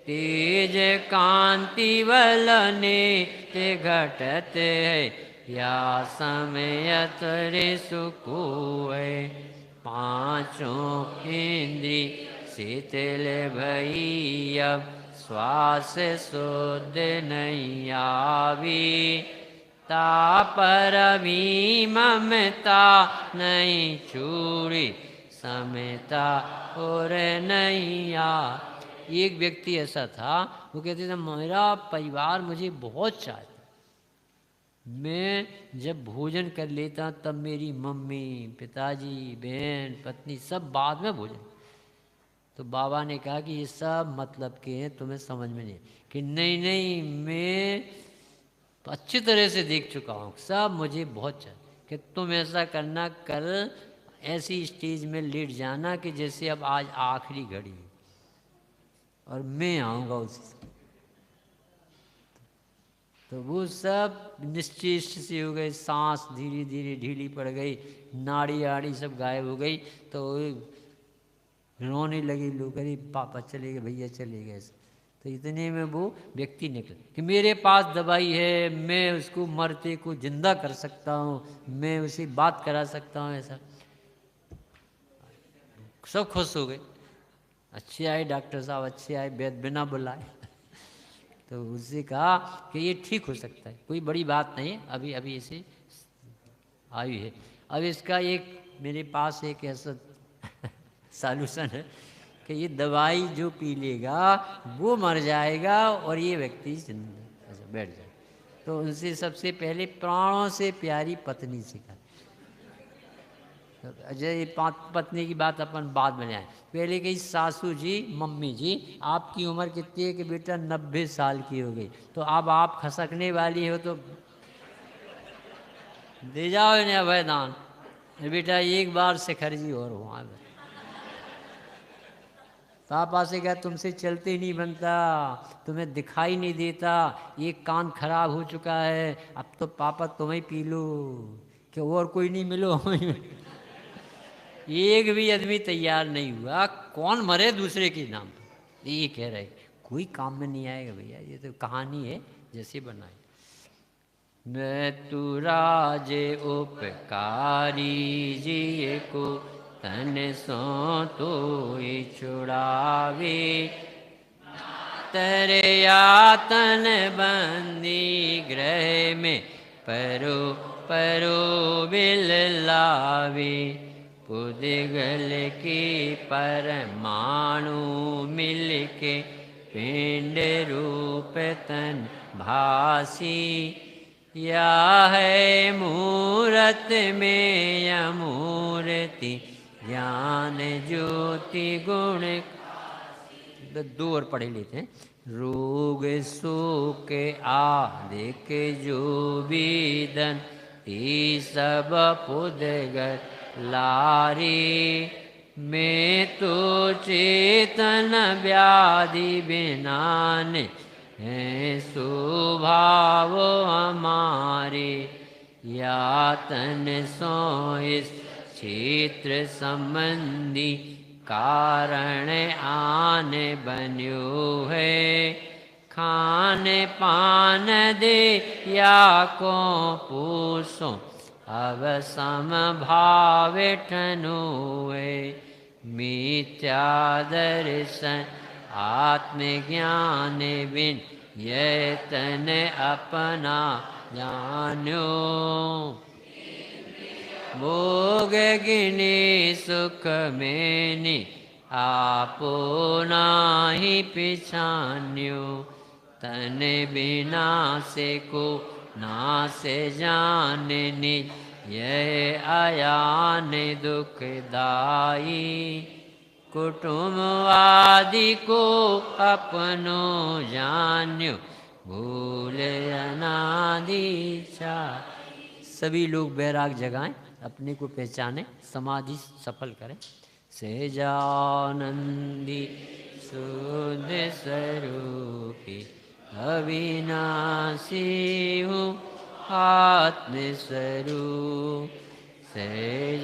तेज कांति वलने ते घटत है, या समयत रे सुकुए। पांचों इंद्री शीतल भई, अब श्वास शुद्ध नहीं आवी। तापर भी ममता नहीं छूड़ी, समता और नहीं आ। एक व्यक्ति ऐसा था, वो कहते थे मेरा परिवार मुझे बहुत चाहता, मैं जब भोजन कर लेता तब मेरी मम्मी, पिताजी, बहन, पत्नी सब बाद में भोजन। तो बाबा ने कहा कि ये सब मतलब के हैं, तुम्हें समझ में नहीं। कि नहीं नहीं, मैं अच्छी तरह से देख चुका हूँ, सब मुझे बहुत चाहते कि तुम ऐसा करना, कल ऐसी स्टेज में लेट जाना कि जैसे अब आज आखिरी घड़ी है और मैं आऊँगा उसी। तो वो सब निश्चेष्ट सी हो गए, सांस धीरे धीरे ढीली पड़ गई, नाड़ी आड़ी सब गायब हो गई। तो रोने लगे लोग, अरे पापा चले गए, भैया चले गए। तो इतने में वो व्यक्ति निकले कि मेरे पास दवाई है, मैं उसको मरते को जिंदा कर सकता हूँ, मैं उसे बात करा सकता हूँ। ऐसा सब खुश हो गए। अच्छे आए डॉक्टर साहब, अच्छे आए, वैद्य बिना बुलाए। तो उससे कहा कि ये ठीक हो सकता है, कोई बड़ी बात नहीं है, अभी अभी इसे आयु है। अब इसका एक मेरे पास एक ऐसा सॉल्यूशन है कि ये दवाई जो पी लेगा वो मर जाएगा और ये व्यक्ति जिंदा बैठ जाए। तो उनसे सबसे पहले प्राणों से प्यारी पत्नी से कहा। अजय पत्नी की बात अपन बाद में आए, पहले कही सासू जी, मम्मी जी आपकी उम्र कितनी है? कि बेटा 90 साल की हो गई। तो अब आप खसकने वाली हो तो दे जाओ इन्हें अभय दान। बेटा एक बार शिखर जी और हुआ। पापा से कहा तुमसे चलते नहीं बनता, तुम्हें दिखाई नहीं देता, एक कान खराब हो चुका है, अब तो पापा तुम्हें पी लो कि और कोई नहीं मिलो। एक भी आदमी तैयार नहीं हुआ, कौन मरे दूसरे के नाम पर। ये कह रहे कोई काम में नहीं आएगा भैया, ये तो कहानी है जैसे बनाए। मैं तू राजे उपकारी जी को, तन सो तो ही छुड़ावे। तेरे यातन बंदी ग्रह में, परो परो बिल लावे। पुद्गल की परमाणु मिलके, पिंड रूप तन भासी। या है मूरत में अमूर्ति, ज्ञान ज्योति गुण। दो और पढ़े लेते हैं। रोग शोक आदिक जो विदन, ती सब पुद्गल लारी। मैं तो चेतन व्याधि बिनान, है स्वभाव हमारे। यातन सो इस क्षेत्र संबंधी, कारण आन बन्यो है। खान पान दे या को पूछो, अब समभाव ठनुए। मिथ्या दर्शन आत्मज्ञान बिन, ये तन अपना जान्यो। भोग गिने सुख मैंने, आपो नाही पिछान्यो। तन बिना से को नास जानने, यह आयान दुखदाई। कुटुम्ब आदि को अपनो जान्यो, भूले अनादि चार। सभी लोग बैराग जगाएं, अपने को पहचाने, समाधि सफल करें। सहजानंदी शुद्ध स्वरूपी अविनाशी हूँ आत्मस्वरूप। सहजानंदी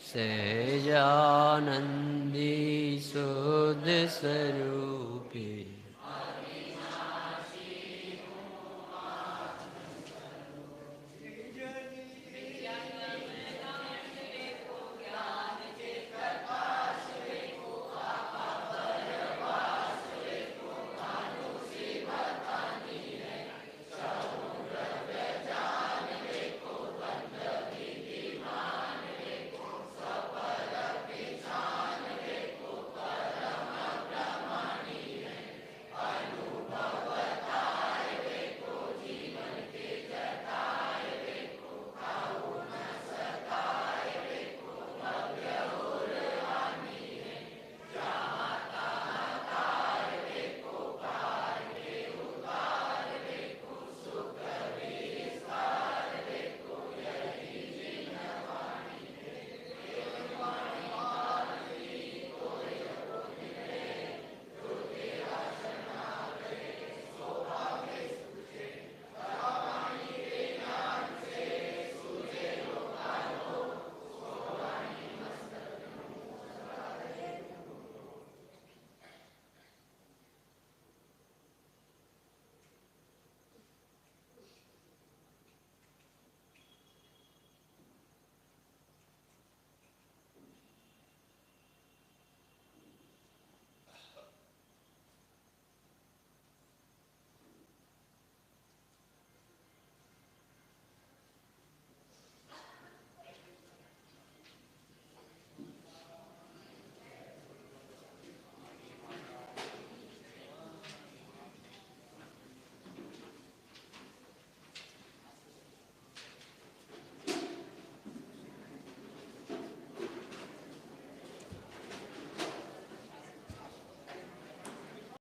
सहजानंदी शुद्ध स्वरूप